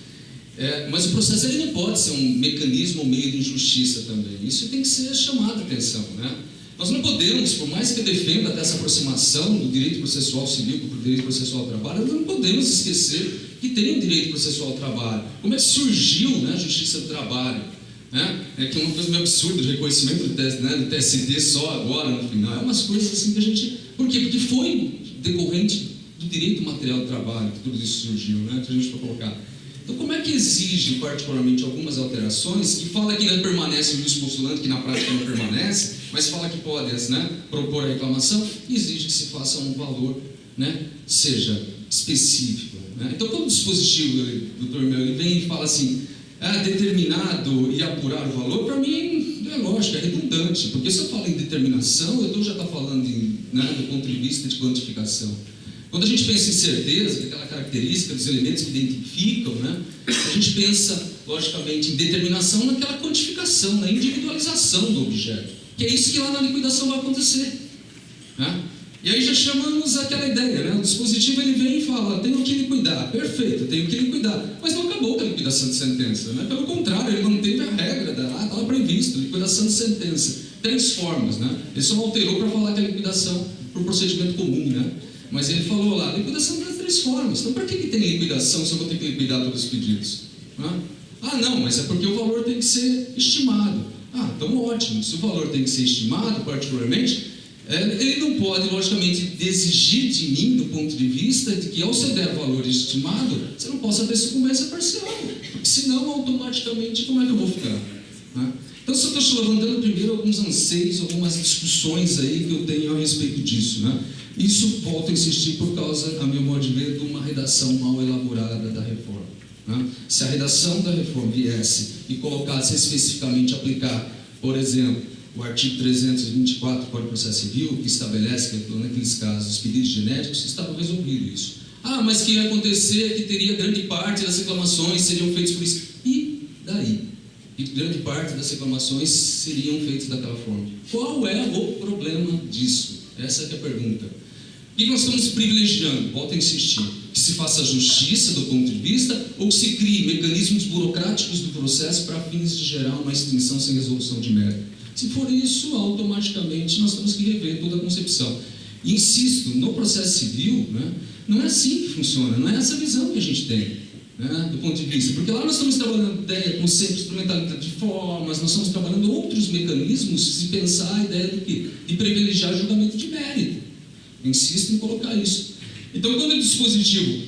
Mas o processo ele não pode ser um mecanismo ou meio de injustiça também. Isso tem que ser chamado a atenção, né? Nós não podemos, por mais que eu defenda dessa aproximação do direito processual civil para o direito processual ao trabalho, nós não podemos esquecer que tem um direito processual ao trabalho. Como é que surgiu, né, a justiça do trabalho? Né? É que é uma coisa meio absurda, o reconhecimento do TST só agora, no final. É umas coisas assim que a gente... Por quê? Porque foi decorrente do direito material do trabalho que tudo isso surgiu, né? Que a gente for colocar. Então, como é que exige, particularmente, algumas alterações que fala que ainda permanece o juiz postulante, que na prática não permanece, mas fala que pode, né, propor a reclamação, e exige que se faça um valor, né, seja específico, né? Então, quando o dispositivo, doutor Mel, ele vem e fala assim, determinado e apurar o valor, para mim é lógico, é redundante, porque se eu falo em determinação, eu já estou falando do ponto de vista de quantificação. Quando a gente pensa em certeza, aquela característica dos elementos que identificam, né, a gente pensa, logicamente, em determinação naquela quantificação, na individualização do objeto, que é isso que lá na liquidação vai acontecer, né? E aí já chamamos aquela ideia, né? O dispositivo ele vem e fala, tenho que liquidar, perfeito, tenho que liquidar, mas não acabou com a liquidação de sentença, né? Pelo contrário, ele manteve a regra, estava previsto, liquidação de sentença, 3 formas, né? Ele só alterou para falar que a liquidação por procedimento comum, né? Mas ele falou lá, liquidação tem 3 formas. Então, para que tem liquidação se eu vou ter que liquidar todos os pedidos? Não, mas é porque o valor tem que ser estimado. Então ótimo. Se o valor tem que ser estimado, particularmente, ele não pode, logicamente, exigir de mim, do ponto de vista de que, ao você der valor estimado, você não possa ter sucumbência parcial. Porque senão, automaticamente, como é que eu vou ficar? Então, só estou levantando primeiro alguns anseios, algumas discussões aí que eu tenho a respeito disso, né? Isso, volto a insistir, por causa, a meu modo de ver, de uma redação mal elaborada da reforma, né? Se a redação da reforma viesse e colocasse especificamente aplicar, por exemplo, o artigo 324 do Código de Processo Civil, que estabelece que, naqueles casos, os pedidos genéticos, estava resolvido isso. Mas que ia acontecer que teria grande parte das reclamações seriam feitas por isso. E daí? E grande parte das reclamações seriam feitas daquela forma. Qual é o problema disso? Essa é a pergunta. O que nós estamos privilegiando? Volto a insistir. Que se faça justiça do ponto de vista ou que se crie mecanismos burocráticos do processo para fins de gerar uma extinção sem resolução de mérito. Se for isso, automaticamente nós temos que rever toda a concepção. E insisto, no processo civil, né, não é assim que funciona, não é essa visão que a gente tem, né, do ponto de vista. Porque lá nós estamos trabalhando ideia, conceito de instrumentalidade de formas, nós estamos trabalhando outros mecanismos de pensar a ideia do quê? De privilegiar o julgamento de mérito. Insisto em colocar isso. Então, quando o dispositivo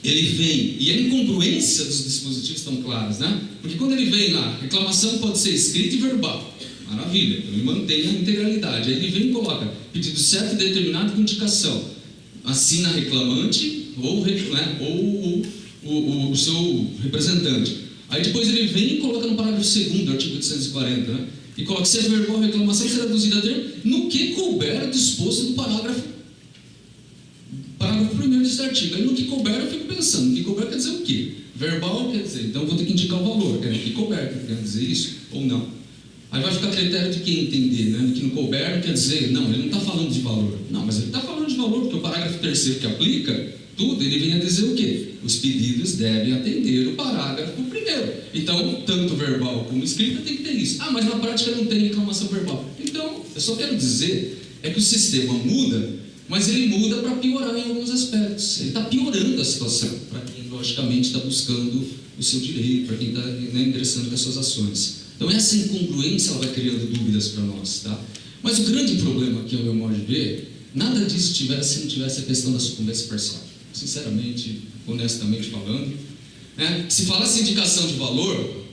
ele vem, e a incongruência dos dispositivos estão claras, né? Porque quando ele vem lá, reclamação pode ser escrita e verbal. Maravilha, então ele mantém a integralidade. Aí ele vem e coloca pedido certo e determinado com indicação. Assina reclamante ou o seu representante. Aí depois ele vem e coloca no parágrafo 2º do artigo 840, né? E coloca que se é verbal a reclamação será reduzida a termo no que couber disposto do parágrafo 1º desse artigo. Aí no que couber eu fico pensando, no que couber quer dizer o quê? Verbal quer dizer, então eu vou ter que indicar o valor, no que couber quer dizer isso ou não. Aí vai ficar a critério de quem entender, né? No que não couber quer dizer, não, ele não está falando de valor. Não, mas ele está falando de valor, porque o parágrafo 3º que aplica tudo, ele vem a dizer o quê? Os pedidos devem atender o parágrafo 1º. Então, tanto verbal como escrita tem que ter isso. Mas na prática não tem reclamação verbal. Então, eu só quero dizer que o sistema muda mas ele muda para piorar em alguns aspectos. Ele está piorando a situação para quem, logicamente, está buscando o seu direito, para quem está, né, ingressando com as suas ações. Então, essa incongruência ela vai criando dúvidas para nós. Tá? Mas o grande problema aqui, ao meu modo de ver, nada disso se não tivesse a questão da sucumbência parcial. Sinceramente, honestamente falando, né? Se falasse indicação de valor,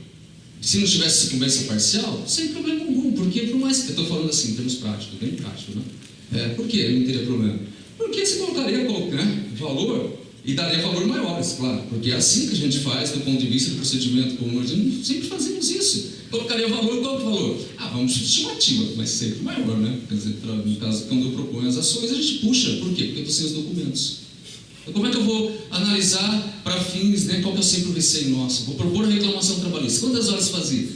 se não tivesse sucumbência parcial, sem problema algum, porque por mais que eu estou falando assim, em termos práticos, bem prático, né? Por que não teria problema? Porque você colocaria valor e daria valor maiores, claro, porque é assim que a gente faz do ponto de vista do procedimento comum, nós sempre fazemos isso. Colocaria valor, qual que é o valor? Vamos de estimativa, mas sempre maior, né? Quer dizer, no caso, quando eu proponho as ações, a gente puxa, por quê? Porque eu estou sem os documentos. Como é que eu vou analisar para fins, né, qual que é sempre o receio nosso? Vou propor a reclamação trabalhista. Quantas horas fazia?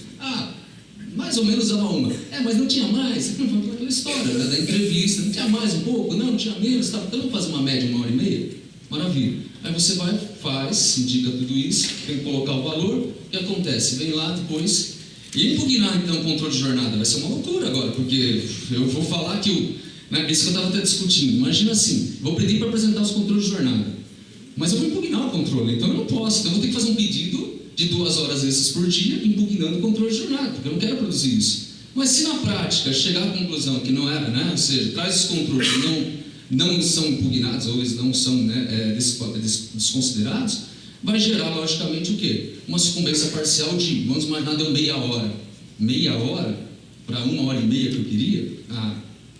Mais ou menos dava uma. Mas não tinha mais. Foi aquela história, né, da entrevista. Não tinha mais um pouco? Não tinha menos. Tá. Então vamos fazer uma média, 1h30? Maravilha. Aí você vai, faz, indica tudo isso, tem que colocar o valor. O que acontece? Vem lá depois. E impugnar então o controle de jornada vai ser uma loucura agora, porque eu vou falar que isso que eu estava até discutindo. Imagina assim, vou pedir para apresentar os controles de jornada, mas eu vou impugnar o controle, então eu não posso. Então eu vou ter que fazer um pedido de 2 horas extras por dia, impugnando o controle de jornada, porque eu não quero produzir isso. Mas se na prática chegar à conclusão que não era, né, ou seja, traz os controles que não são impugnados, ou eles não são, né, desconsiderados, vai gerar, logicamente, o quê? Uma sucumbência parcial de, vamos imaginar, deu meia hora. Meia hora para 1h30 que eu queria,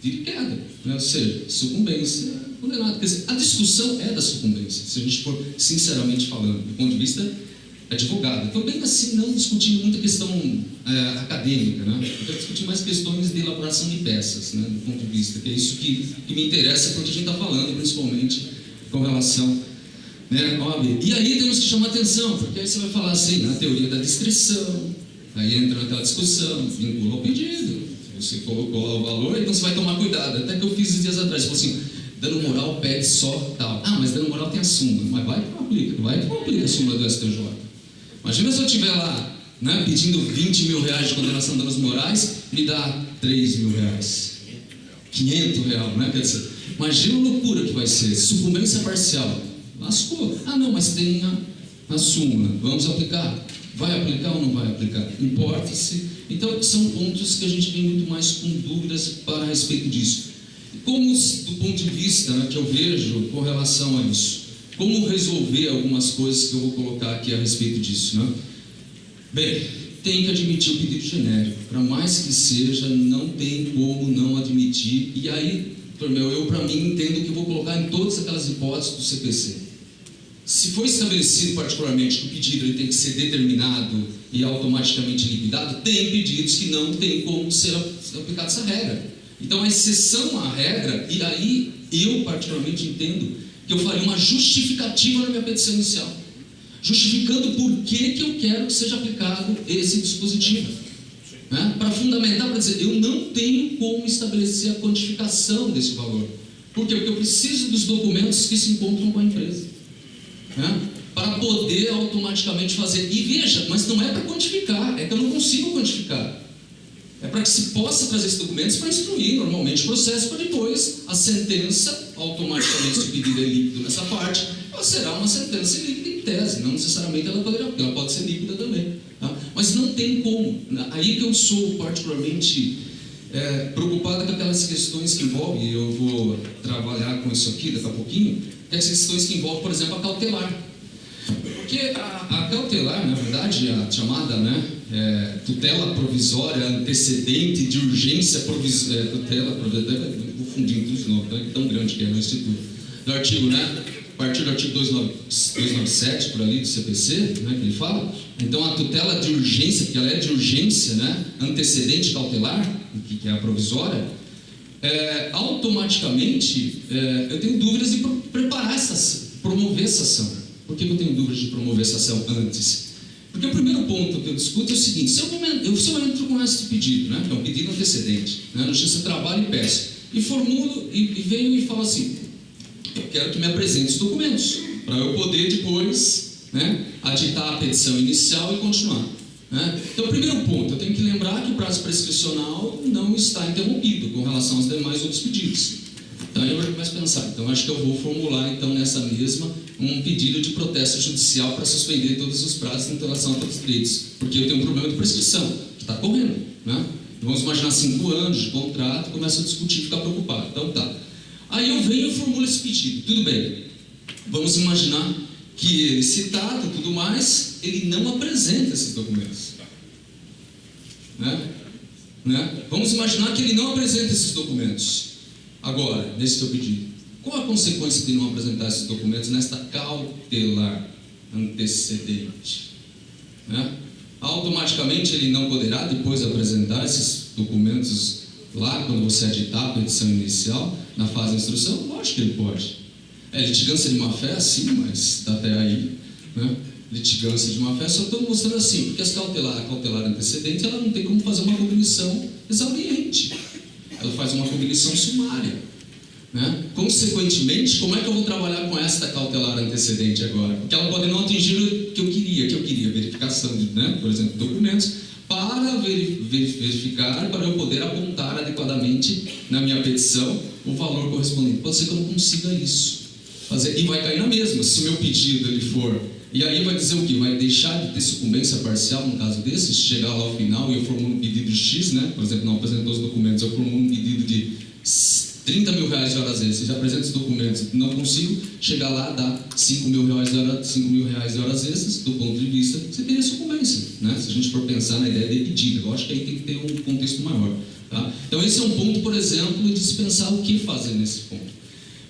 vira e queda, né? Ou seja, sucumbência condenada. Quer dizer, a discussão é da sucumbência, se a gente for sinceramente falando, do ponto de vista advogado. Então, bem assim, não discutindo muita questão acadêmica, né? Eu quero discutir mais questões de elaboração de peças, né, do ponto de vista, que é isso que me interessa, porque a gente está falando, principalmente, com relação, né, óbvio. E aí temos que chamar atenção, porque aí você vai falar assim, na teoria da descrição, aí entra naquela discussão, vincula ao pedido. Você colocou lá o valor, então você vai tomar cuidado. Até que eu fiz dias atrás, falou assim, dano moral pede só tal. Mas dano moral tem a súmula. Mas vai que não aplica a súmula do STJ. Imagina se eu estiver lá, né, pedindo 20 mil reais de condenação de danos morais, me dá 3 mil reais. 500 reais, né? Quer dizer, imagina a loucura que vai ser. Sucumbência parcial. Lascou. Não, mas tem a súmula. Vamos aplicar. Vai aplicar ou não vai aplicar? Importa-se. Então, são pontos que a gente tem muito mais com dúvidas para a respeito disso. Como, do ponto de vista, né, que eu vejo com relação a isso, como resolver algumas coisas que eu vou colocar aqui a respeito disso, né? Bem, tem que admitir o pedido genérico. Para mais que seja, não tem como não admitir. E aí, eu para mim entendo que eu vou colocar em todas aquelas hipóteses do CPC. Se for estabelecido particularmente que o pedido ele tem que ser determinado e automaticamente liquidado, tem pedidos que não tem como ser aplicada essa regra. Então, a exceção à regra, e aí eu particularmente entendo que eu faria uma justificativa na minha petição inicial, justificando por que eu quero que seja aplicado esse dispositivo, né? Para fundamentar, para dizer, eu não tenho como estabelecer a quantificação desse valor. Por quê? Porque eu preciso dos documentos que se encontram com a empresa, né? Para poder automaticamente fazer. E veja, mas não é para quantificar, é que eu não consigo quantificar. É para que se possa trazer esses documentos para instruir normalmente o processo, para depois a sentença, automaticamente, se o pedido é líquido nessa parte, ela será uma sentença líquida em tese, não necessariamente ela pode ser líquida também. Tá? Mas não tem como. Aí que eu sou particularmente preocupado com aquelas questões que envolvem, e eu vou trabalhar com isso aqui daqui a pouquinho, que é as questões que envolvem, por exemplo, a cautelar. Porque a cautelar, na verdade, a chamada, né, tutela provisória antecedente de urgência provisória, vou confundindo tudo de novo, é tão grande que é no Instituto, do artigo, né, a partir do artigo 297, por ali do CPC, né, que ele fala. Então, a tutela de urgência, porque ela é de urgência, né, antecedente cautelar, que é a provisória, automaticamente, eu tenho dúvidas de preparar promover essa ação. Por que eu tenho dúvidas de promover essa ação antes? Porque o primeiro ponto que eu discuto é o seguinte: se eu entro com esse pedido, né, que é um pedido antecedente, né, na Justiça do Trabalho, e peço, e formulo, e venho e falo assim, eu quero que me apresente os documentos, para eu poder depois, né, aditar a petição inicial e continuar. Né? Então, o primeiro ponto, eu tenho que lembrar que o prazo prescricional não está interrompido com relação aos demais outros pedidos. Então aí eu começo a pensar, então acho que eu vou formular então nessa mesma um pedido de protesto judicial para suspender todos os prazos em relação a todos os direitos, porque eu tenho um problema de prescrição, que está correndo, né? Vamos imaginar 5 anos de contrato, começo a discutir e ficar preocupado. Então tá. Aí eu venho e formulo esse pedido, tudo bem. Vamos imaginar que ele, citado e tudo mais, ele não apresenta esses documentos. Né? Vamos imaginar que ele não apresenta esses documentos. Agora, nesse seu pedido, qual a consequência de não apresentar esses documentos nesta cautelar antecedente? Né? Automaticamente ele não poderá depois apresentar esses documentos lá quando você aditar a petição inicial, na fase de instrução? Lógico que ele pode. É litigância de má-fé, sim, mas até aí, né? Litigância de má-fé, só estou mostrando assim, porque a cautelar antecedente, ela não tem como fazer uma cognição exauriente, ela faz uma cognição sumária, né? Consequentemente, como é que eu vou trabalhar com esta cautelar antecedente agora? Porque ela pode não atingir o que eu queria, verificação de, né, por exemplo, documentos, para verificar, para eu poder apontar adequadamente na minha petição o valor correspondente. Pode ser que eu não consiga isso fazer, e vai cair na mesma, se o meu pedido ele for, e aí vai dizer o que? Vai deixar de ter sucumbência parcial no caso desse, chegar lá ao final e eu formulo um pedido de X, né? Por exemplo, não apresentou os documentos, eu formulo um pedido de 30 mil reais de horas extras, já apresento os documentos, não consigo, chegar lá, dá 5 mil reais de horas extras, do ponto de vista, você teria sucumbência, né? Se a gente for pensar na ideia de pedido, eu acho que aí tem que ter um contexto maior, tá? Então esse é um ponto, por exemplo, de se pensar o que fazer nesse ponto.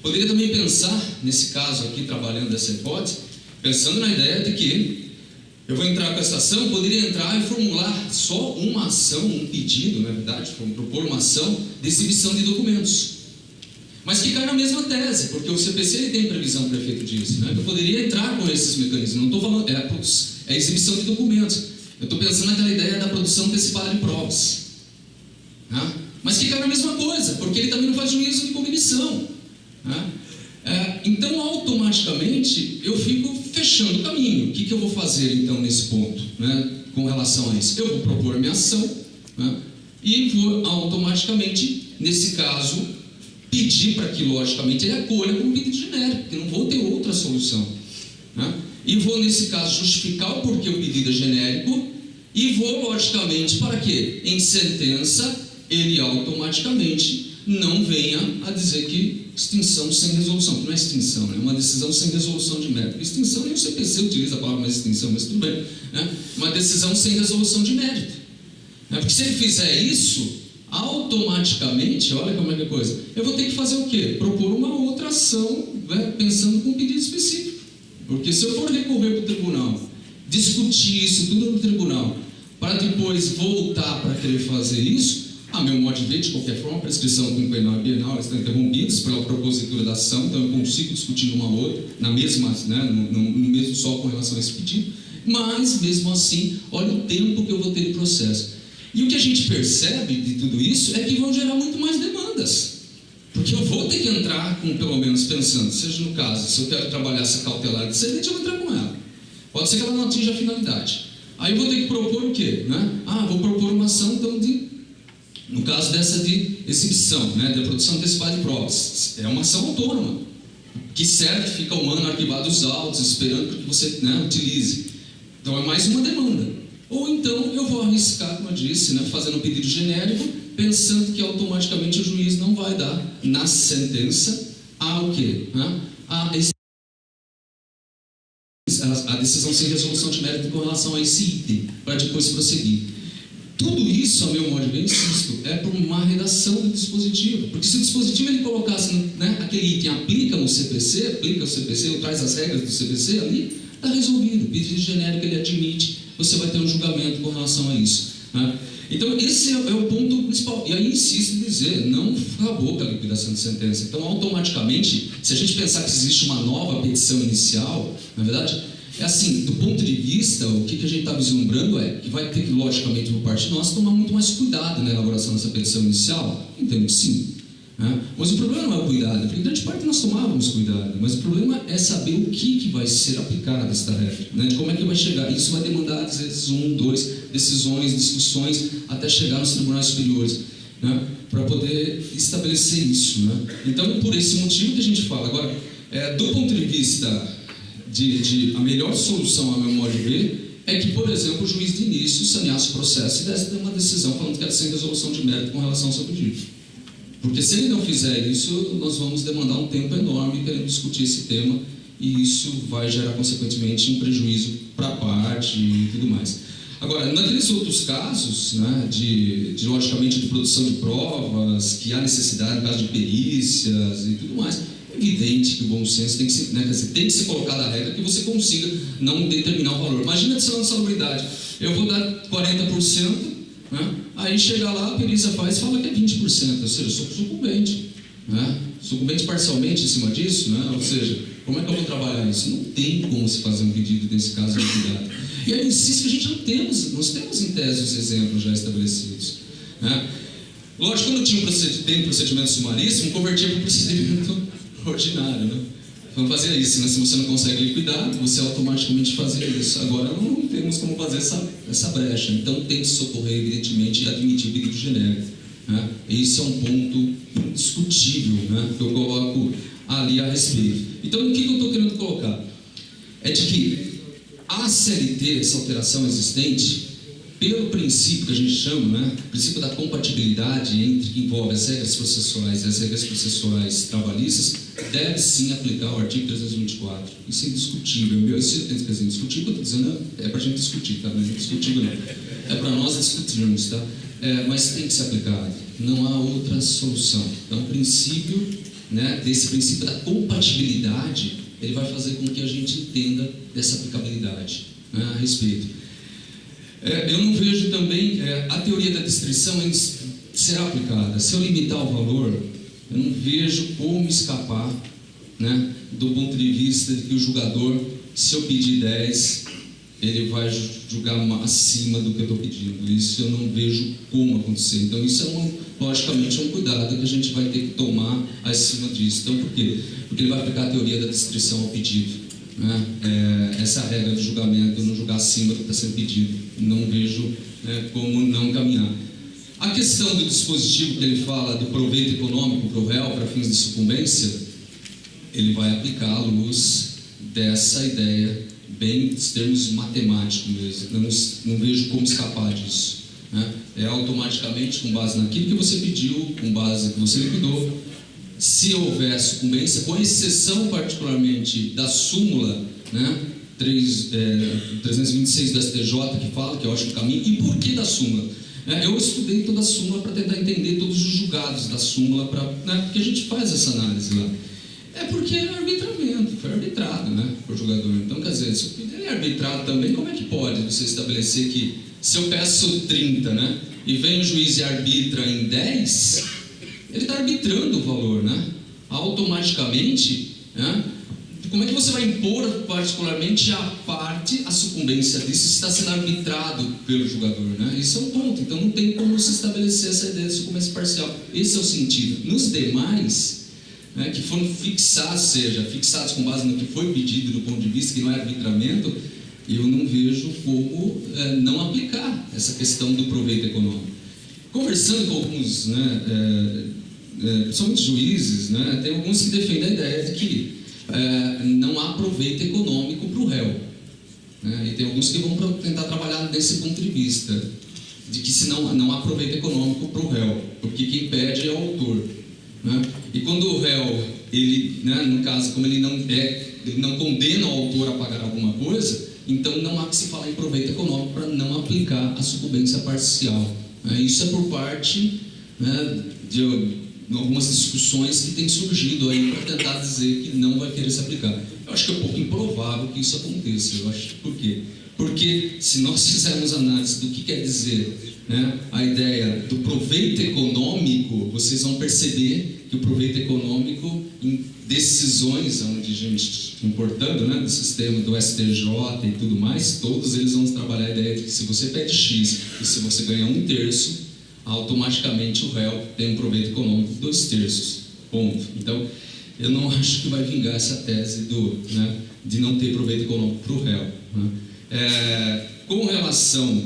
Poderia também pensar, nesse caso aqui, trabalhando essa hipótese, pensando na ideia de que eu vou entrar com essa ação, poderia entrar e formular só uma ação, um pedido, na verdade, propor uma ação de exibição de documentos. Mas que cai na mesma tese, porque o CPC ele tem previsão para efeito disso, né? Eu poderia entrar com esses mecanismos, não estou falando, é exibição de documentos. Eu estou pensando naquela ideia da produção antecipada de provas, né? Mas que cai na mesma coisa, porque ele também não faz juízo de cognição, né? Então, automaticamente, eu fico fechando o caminho. O que eu vou fazer, então, nesse ponto, né, com relação a isso? Eu vou propor minha ação, né, e vou automaticamente, nesse caso, pedir para que, logicamente, ele acolha como pedido genérico, porque não vou ter outra solução, né? E vou, nesse caso, justificar o porquê o pedido é genérico e vou, logicamente, para que, em sentença, ele automaticamente não venha a dizer que extinção sem resolução, que não é extinção, é uma decisão sem resolução de mérito. Extinção, nem o CPC utiliza a palavra mais extinção, mas tudo bem, né? Uma decisão sem resolução de mérito, né? Porque se ele fizer isso, automaticamente, olha como é que é a coisa, eu vou ter que fazer o quê? Propor uma outra ação, né, pensando com um pedido específico. Porque se eu for recorrer para o tribunal, discutir isso tudo no tribunal, para depois voltar para querer fazer isso, a meu modo de ver, de qualquer forma, a prescrição quinquenal e bienal elas estão interrompidas pela propositura da ação, então eu consigo discutir uma outra, na mesma, né, no mesmo só com relação a esse pedido, mas mesmo assim, olha o tempo que eu vou ter de processo. E o que a gente percebe de tudo isso é que vão gerar muito mais demandas, porque eu vou ter que entrar com, pelo menos pensando, seja no caso, se eu quero trabalhar essa cautelar antecedente, eu vou entrar com ela. Pode ser que ela não atinja a finalidade. Aí eu vou ter que propor o quê? Né? Vou propor uma ação, então, no caso dessa de exibição, né, da produção antecipada de provas. É uma ação autônoma, que serve, fica um ano arquivado os autos, esperando que você, né, utilize. Então é mais uma demanda. Ou então eu vou arriscar, como eu disse, né, fazendo um pedido genérico, pensando que automaticamente o juiz não vai dar na sentença o quê? Né, a decisão sem resolução de mérito com relação a esse item, para depois prosseguir. Tudo isso, a meu modo de ver, insisto, é por uma redação do dispositivo. Porque se o dispositivo ele colocasse, né, aquele item aplica no CPC, aplica o CPC, ou traz as regras do CPC ali, está resolvido. O pedido genérico ele admite, você vai ter um julgamento com relação a isso, né? Então, esse é o ponto principal. E aí, insisto em dizer, não acabou com a liquidação de sentença. Então, automaticamente, se a gente pensar que existe uma nova petição inicial, na verdade, é assim, do ponto de vista, o que a gente está vislumbrando é que vai ter que, logicamente, por parte nossa, tomar muito mais cuidado na elaboração dessa petição inicial. Entendo que sim, né? Mas o problema não é o cuidado, porque em grande parte nós tomávamos cuidado, mas o problema é saber o que vai ser aplicado essa tarefa, né? Como é que vai chegar. Isso vai demandar, às vezes, 1, 2 decisões, discussões, até chegar nos tribunais superiores. né, para poder estabelecer isso, né? Então, por esse motivo que a gente fala. Agora, do ponto de vista de a melhor solução, a meu modo de ver, é que, por exemplo, o juiz de início saneasse o processo e desse uma decisão falando que era sem resolução de mérito com relação ao seu pedido. Porque se ele não fizer isso, nós vamos demandar um tempo enorme querendo discutir esse tema, e isso vai gerar, consequentemente, um prejuízo para a parte e tudo mais. Agora, naqueles outros casos, né, logicamente, de produção de provas, que há necessidade, no caso de perícias e tudo mais, é evidente que o bom senso tem que ser, né, tem que ser colocado a regra que você consiga não determinar o valor. Imagina a adição de salubridade. Eu vou dar 40%, né, aí chega lá, a perícia faz e fala que é 20%, ou seja, eu sou sucumbente. Né, sucumbente parcialmente em cima disso, né, ou seja, como é que eu vou trabalhar isso? Não tem como se fazer um pedido nesse caso de liquidado. E aí eu insisto que a gente nós temos em tese os exemplos já estabelecidos. Né? Lógico, quando tem procedimento sumaríssimo, convertia para o procedimento ordinário. Né? Então fazia isso, né? Se você não consegue liquidar, você automaticamente fazia isso. Agora não temos como fazer essa brecha. Então tem que socorrer, evidentemente, e admitir o pedido genérico. Né? Esse é um ponto indiscutível, né, que eu coloco ali a respeito. Então, o que eu estou querendo colocar? É de que a CLT, essa alteração existente, pelo princípio que a gente chama, né, princípio da compatibilidade entre que envolve as regras processuais e as regras processuais trabalhistas, deve sim aplicar o artigo 324. Isso é indiscutível. Quer dizer, indiscutível, eu estou dizendo, é para a gente discutir, tá? Não é indiscutível, não. É para nós discutirmos, tá? Mas tem que ser aplicado. Não há outra solução. Então, o princípio, né, desse princípio da compatibilidade, ele vai fazer com que a gente entenda dessa aplicabilidade, né, a respeito. Eu não vejo também a teoria da descrição será aplicada. Se eu limitar o valor, eu não vejo como escapar, né, do ponto de vista de que o julgador, se eu pedir 10, ele vai julgar acima do que eu estou pedindo. Isso eu não vejo como acontecer. Então, isso logicamente, é um cuidado que a gente vai ter que tomar acima disso. Então, por quê? Porque ele vai aplicar a teoria da descrição ao pedido. Né? Essa regra do julgamento, não julgar acima do que está sendo pedido. Não vejo como não caminhar. A questão do dispositivo que ele fala do proveito econômico para o réu, para fins de sucumbência, ele vai aplicar à luz dessa ideia, bem em termos matemáticos mesmo. Eu não vejo como escapar disso. Né? Automaticamente, com base naquilo que você pediu, com base que você liquidou, se houver sucumbência, com exceção particularmente da súmula, né, 326 do STJ, que fala que eu acho o caminho. E por que da súmula? Eu estudei toda a súmula para tentar entender todos os julgados da súmula, porque a gente faz essa análise lá. Porque é arbitramento, foi arbitrado, né, por jogador. Então, quer dizer, se ele é arbitrado também, como é que pode você estabelecer que se eu peço 30, né, e vem o juiz e arbitra em 10, ele está arbitrando o valor, né? Automaticamente, né? Como é que você vai impor particularmente à parte a sucumbência disso se está sendo arbitrado pelo julgador, né? Isso é um ponto. Então não tem como se estabelecer essa ideia de sucumbência parcial. Esse é o sentido. Nos demais, né, que foram fixados, fixados com base no que foi pedido do ponto de vista que não é arbitramento, eu não vejo como não aplicar essa questão do proveito econômico. Conversando com alguns, né, principalmente juízes, né, tem alguns que defendem a ideia de que não há proveito econômico para o réu. Né, e tem alguns que vão tentar trabalhar desse ponto de vista, de que se não há proveito econômico para o réu, porque quem pede é o autor. Né? E quando o réu, ele, né, no caso, como ele não condena o autor a pagar alguma coisa, então não há que se falar em proveito econômico para não aplicar a sucumbência parcial. Isso é por parte, né, de algumas discussões que têm surgido aí para tentar dizer que não vai querer se aplicar. Eu acho que é um pouco improvável que isso aconteça. Eu acho, por quê? Porque se nós fizermos análise do que quer dizer, né, a ideia do proveito econômico, vocês vão perceber que o proveito econômico, em decisões onde a gente, importando, né, do sistema do STJ e tudo mais, todos eles vão trabalhar a ideia de que se você pede X e se você ganha 1/3, automaticamente o réu tem um proveito econômico de 2/3. Ponto. Então, eu não acho que vai vingar essa tese né, de não ter proveito econômico para o réu. Né? Com relação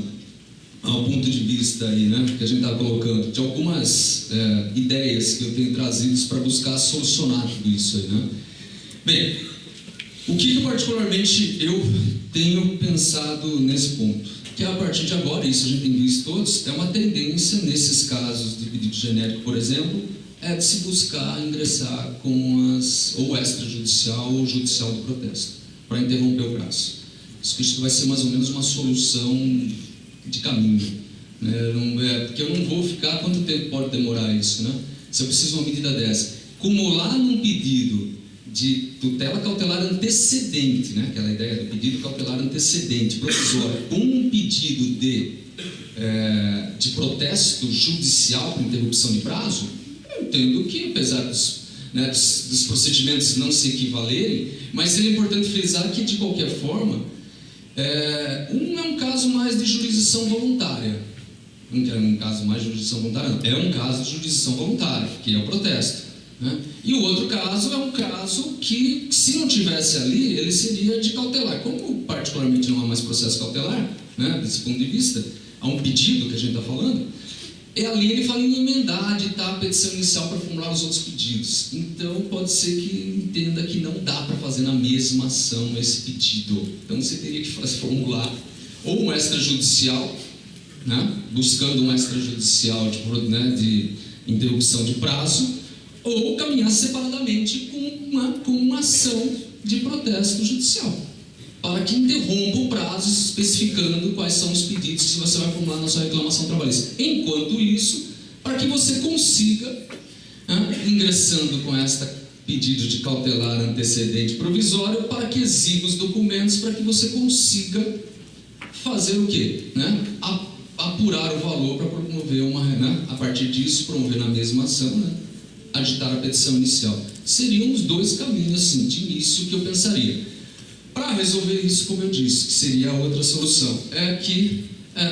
ao ponto de vista aí, né, que a gente está colocando, de algumas ideias que eu tenho trazido para buscar solucionar tudo isso aí, né? Bem, o que particularmente eu tenho pensado nesse ponto? Que a partir de agora, isso a gente tem visto todos, é uma tendência nesses casos de pedido genérico, por exemplo, é de se buscar ingressar com ou extrajudicial ou judicial do protesto, para interromper o prazo. Isso vai ser mais ou menos uma solução de caminho, né? Porque eu não vou ficar, quanto tempo pode demorar isso, né? Se eu preciso de uma medida dessa, acumular num pedido de tutela cautelar antecedente, né? Aquela ideia do pedido cautelar antecedente, provisório, com um pedido de protesto judicial para interrupção de prazo, eu entendo que, apesar dos procedimentos não se equivalerem, mas é importante frisar que, de qualquer forma, é um caso mais de jurisdição voluntária. Não é um caso mais de jurisdição voluntária, não. É um caso de jurisdição voluntária, que é o protesto, né? E o outro caso é um caso que, se não tivesse ali, ele seria de cautelar. Como particularmente não há mais processo cautelar, né, desse ponto de vista, há um pedido que a gente está falando, ali ele fala em emendar, editar a petição inicial para formular os outros pedidos. Então, pode ser que entenda que não dá para fazer na mesma ação esse pedido. Então, você teria que formular ou um extrajudicial, né, buscando um extrajudicial de interrupção de prazo, ou caminhar separadamente com uma ação de protesto judicial, para que interrompa o prazo, especificando quais são os pedidos que você vai formular na sua reclamação trabalhista. Enquanto isso, para que você consiga, ingressando com esta pedido de cautelar antecedente provisório, para que exiba os documentos, para que você consiga fazer o quê? Né? Apurar o valor para promover a partir disso, promover na mesma ação, né? Agitar a petição inicial. Seriam os dois caminhos, assim, de início que eu pensaria. Para resolver isso, como eu disse, que seria a outra solução, é que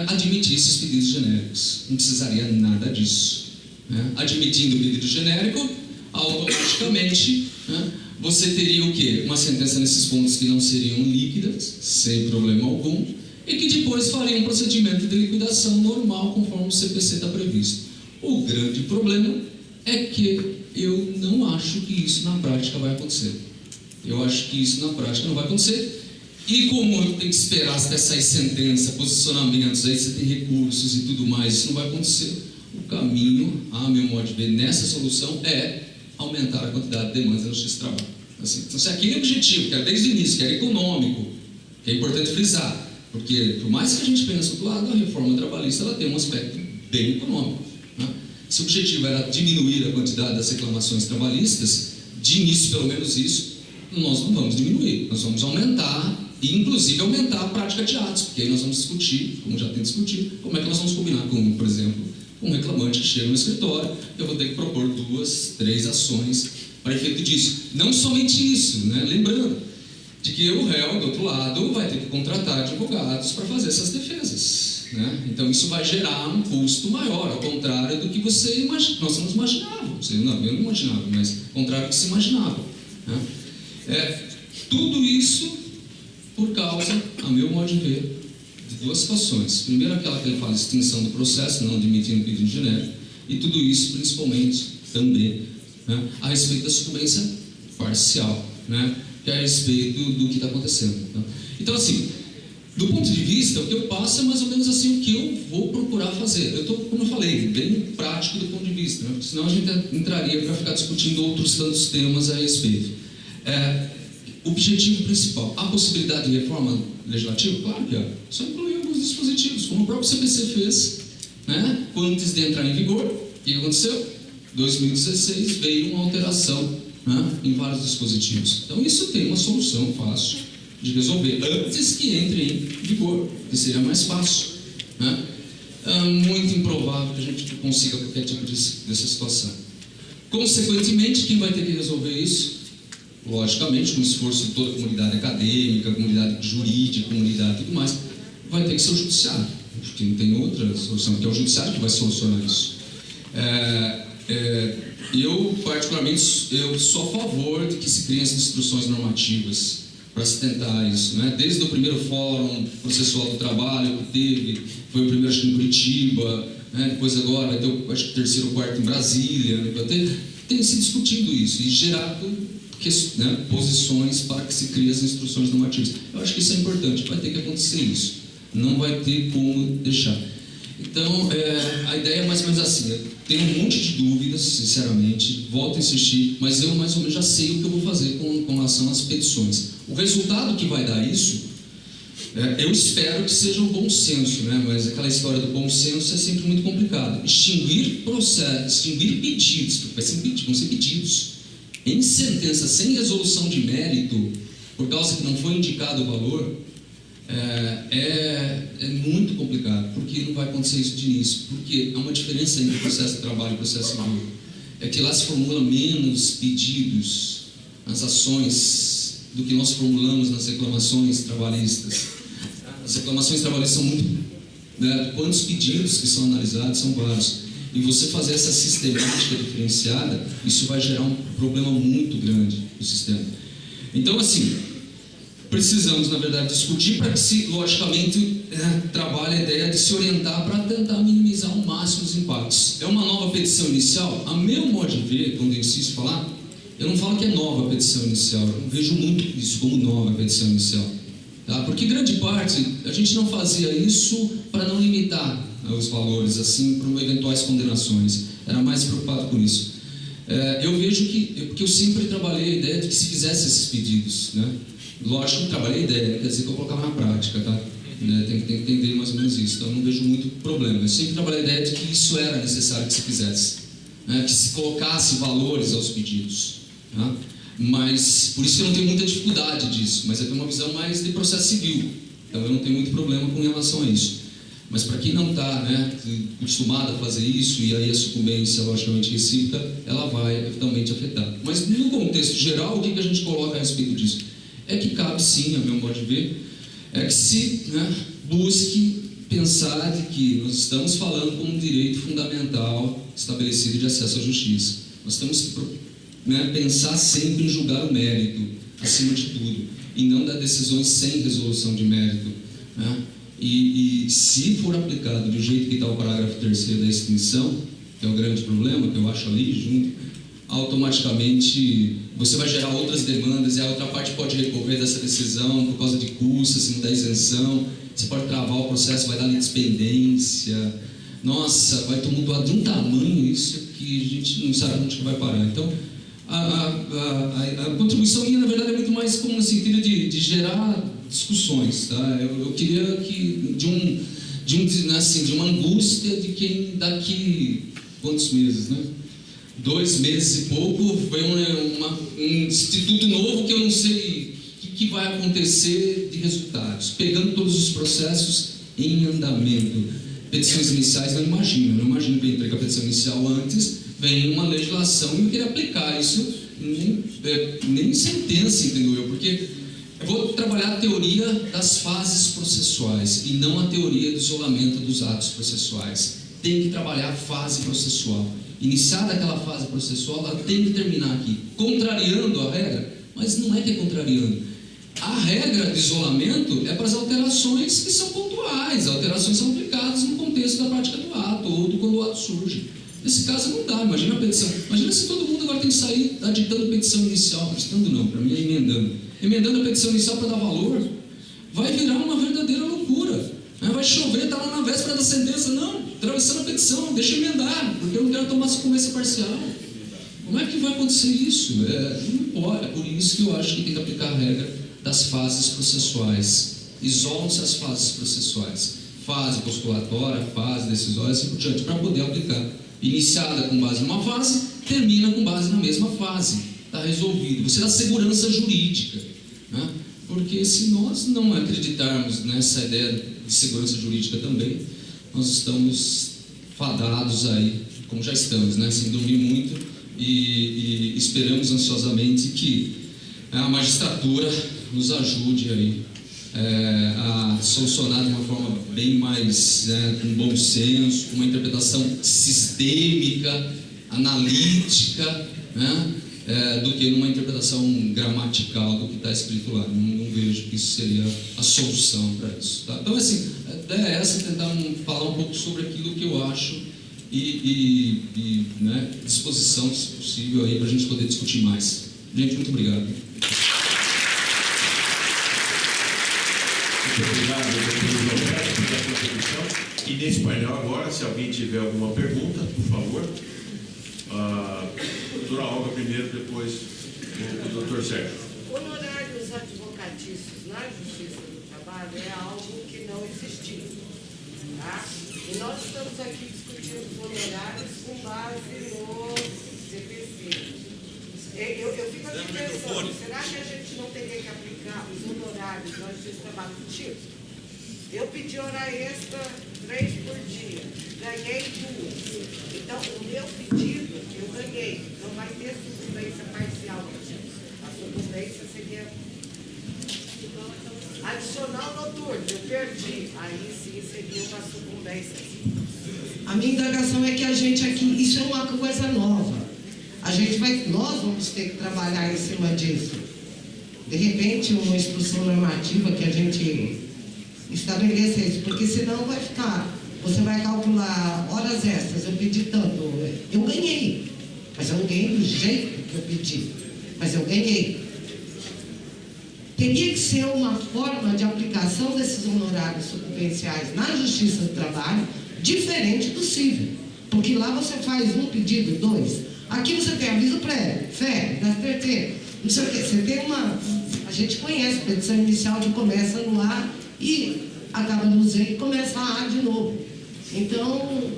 admitisse os pedidos genéricos. Não precisaria nada disso, né? Admitindo o pedido genérico, automaticamente, né, você teria o quê? Uma sentença nesses pontos que não seriam líquidas, sem problema algum, e que depois faria um procedimento de liquidação normal, conforme o CPC está previsto. O grande problema é que eu não acho que isso na prática vai acontecer. Eu acho que isso na prática não vai acontecer. E como eu tenho que esperar até sair sentença, posicionamentos, aí você tem recursos e tudo mais, isso não vai acontecer. O caminho, a meu modo de ver, nessa solução é aumentar a quantidade de demandas na justiça do trabalho. Assim, então, se aquele objetivo, que era desde o início, que era econômico, que é importante frisar, porque por mais que a gente pense do lado, a reforma trabalhista ela tem um aspecto bem econômico, né? Se o objetivo era diminuir a quantidade das reclamações trabalhistas, de início pelo menos isso, nós não vamos diminuir, nós vamos aumentar, e inclusive aumentar a prática de atos, porque aí nós vamos discutir, como já tem discutido, como é que nós vamos combinar com, por exemplo, um reclamante que chega no escritório, eu vou ter que propor 2, 3 ações para efeito disso. Não somente isso, né? Lembrando de que o réu, do outro lado, vai ter que contratar advogados para fazer essas defesas, né? Então isso vai gerar um custo maior, ao contrário do que nós não imaginávamos. Eu não imaginava, mas ao contrário do que se imaginava, né? Tudo isso por causa, a meu modo de ver, de 2 situações. Primeiro, aquela que ele fala de extinção do processo, não admitindo pedido genérico, e tudo isso principalmente também, né, a respeito da sucumbência parcial, né, que é a respeito do que está acontecendo. Tá? Então, assim, do ponto de vista, o que eu passo é mais ou menos assim o que eu vou procurar fazer. Eu estou, como eu falei, bem prático do ponto de vista, né, porque senão a gente entraria para ficar discutindo outros tantos temas a respeito. Objetivo principal, a possibilidade de reforma legislativa? Claro que é. Só incluir alguns dispositivos, como o próprio CPC fez, né? Antes de entrar em vigor. O que aconteceu? Em 2016 veio uma alteração, né, em vários dispositivos. Então isso tem uma solução fácil de resolver antes que entre em vigor, que seria mais fácil, né? Muito improvável que a gente consiga qualquer tipo dessa situação. Consequentemente, quem vai ter que resolver isso? Logicamente, com o esforço de toda a comunidade acadêmica, comunidade jurídica, comunidade e tudo mais, vai ter que ser o judiciário, porque não tem outra solução, porque é o judiciário que vai solucionar isso. Eu, particularmente, eu sou a favor de que se criem as instruções normativas para se tentar isso, né? Desde o primeiro fórum processual do trabalho que teve, foi o primeiro acho que em Curitiba, né? Depois agora vai ter o acho que terceiro ou quarto em Brasília, né? Tem se discutido isso e gerado posições para que se crie as instruções normativas. Eu acho que isso é importante, vai ter que acontecer isso, não vai ter como deixar. Então, a ideia é mais ou menos assim, eu tenho um monte de dúvidas, sinceramente, volto a insistir, mas eu mais ou menos já sei o que eu vou fazer com relação às petições. O resultado que vai dar isso, eu espero que seja um bom senso, né? Mas aquela história do bom senso é sempre muito complicado. Extinguir processos, extinguir pedidos, porque vão ser pedidos, em sentença sem resolução de mérito, por causa que não foi indicado o valor, é muito complicado, porque não vai acontecer isso de início, porque há uma diferença entre o processo de trabalho e o processo civil. É que lá se formula menos pedidos nas ações do que nós formulamos nas reclamações trabalhistas. As reclamações trabalhistas são muito... quantos pedidos que são analisados são vários. E você fazer essa sistemática diferenciada, isso vai gerar um problema muito grande no sistema. Então, assim, precisamos, na verdade, discutir para que se, logicamente, trabalhe a ideia de se orientar para tentar minimizar ao máximo os impactos. É uma nova petição inicial? A meu modo de ver, quando eu insisto em falar, eu não falo que é nova a petição inicial, eu não vejo muito isso como nova a petição inicial. Tá? Porque grande parte, a gente não fazia isso para não limitar os valores, assim, para eventuais condenações. Era mais preocupado com isso. Eu vejo que, porque eu sempre trabalhei a ideia de que se fizesse esses pedidos, né? Lógico que trabalhei a ideia, quer dizer que eu colocava na prática, tá? Tem que entender mais ou menos isso, então eu não vejo muito problema. Eu sempre trabalhei a ideia de que isso era necessário que se fizesse, né? Que se colocasse valores aos pedidos, tá? Mas, por isso que eu não tenho muita dificuldade disso, mas eu tenho uma visão mais de processo civil, então eu não tenho muito problema com relação a isso. Mas para quem não está, né, acostumado a fazer isso, e aí a sucumbência logicamente recíproca, ela vai eventualmente afetar. Mas no contexto geral, o que a gente coloca a respeito disso? É que cabe sim, a meu modo de ver, é que se busque pensar de que nós estamos falando com um direito fundamental estabelecido de acesso à justiça. Nós temos que pensar sempre em julgar o mérito, acima de tudo, e não dar decisões sem resolução de mérito, né? E se for aplicado do jeito que está o parágrafo 3º da extinção, que é o grande problema, que eu acho ali junto, automaticamente você vai gerar outras demandas e a outra parte pode recorrer dessa decisão por causa de custas, se não der isenção, você pode travar o processo, vai dar litispendência. Nossa, vai tumultuar de um tamanho isso que a gente não sabe onde que vai parar. Então, a contribuição minha, na verdade, é muito mais como no sentido de gerar discussões, tá? Eu queria que de uma angústia de quem daqui quantos meses, né? 2 meses e pouco vem um instituto novo que eu não sei o que vai acontecer de resultados, pegando todos os processos em andamento. Petições iniciais não imagino que entregue a petição inicial antes, vem uma legislação e eu queria aplicar isso nem sentença, entendeu eu? Porque eu vou trabalhar a teoria das fases processuais e não a teoria do isolamento dos atos processuais. Tem que trabalhar a fase processual. Iniciada aquela fase processual, ela tem que terminar aqui, contrariando a regra, mas não é que é contrariando. A regra de isolamento é para as alterações que são pontuais, alterações são aplicadas no contexto da prática do ato ou do quando o ato surge. Nesse caso não dá, imagina a petição. Imagina se todo mundo agora tem que sair ditando petição inicial, ditando não, para mim é emendando. Emendando a petição inicial para dar valor, vai virar uma verdadeira loucura. Vai chover, está lá na véspera da sentença, não, atravessando a petição, deixa eu emendar, porque eu não quero tomar sucumbência parcial. Como é que vai acontecer isso? Não pode, é por isso que eu acho que tem que aplicar a regra das fases processuais. Isolam-se as fases processuais. Fase postulatória, fase decisória, assim por diante, para poder aplicar. Iniciada com base numa fase, termina com base na mesma fase. Está resolvido. Você dá segurança jurídica, né? Porque se nós não acreditarmos nessa ideia de segurança jurídica também, nós estamos fadados aí, como já estamos, né? Sem dormir muito, e esperamos ansiosamente que a magistratura nos ajude aí a solucionar de uma forma bem mais, com bom senso, com uma interpretação sistêmica, analítica, né? Do que numa interpretação gramatical do que está escrito lá. Não vejo que isso seria a solução para isso. Tá? Então, assim, a ideia é essa, tentar falar um pouco sobre aquilo que eu acho e né, disposição, se possível, aí para a gente poder discutir mais. Gente, muito obrigado. Muito obrigado, doutor Roberto, pela contribuição. E nesse painel agora, se alguém tiver alguma pergunta, por favor. Doutora Olga primeiro, depois o doutor Sérgio. Honorários advocatícios na Justiça do Trabalho é algo que não existia. Tá? E nós estamos aqui discutindo os honorários com base no CPC. Eu fico aqui pensando, será que a gente não teria que aplicar os honorários na Justiça do Trabalho tipo? Eu pedi hora extra 3 por dia, ganhei 2. Então, o meu pedido, eu ganhei. Não vai ter sucumbência parcial. A sucumbência seria adicional noturno, eu perdi. Aí sim seria uma sucumbência. A minha indagação é que a gente aqui, isso é uma coisa nova. Nós vamos ter que trabalhar em cima disso. De repente, uma instrução normativa que a gente estabeleça isso, porque senão vai ficar, você vai calcular horas extras, eu pedi tanto, eu ganhei, mas eu não ganhei do jeito que eu pedi, mas eu ganhei. Teria que ser uma forma de aplicação desses honorários sucumbenciais na Justiça do Trabalho diferente do civil, porque lá você faz um pedido, 2, aqui você tem aviso prévio, férias, das terceiras, não sei o quê, você tem a gente conhece a petição inicial que começa no A e acaba no Z e começa a A de novo. Então,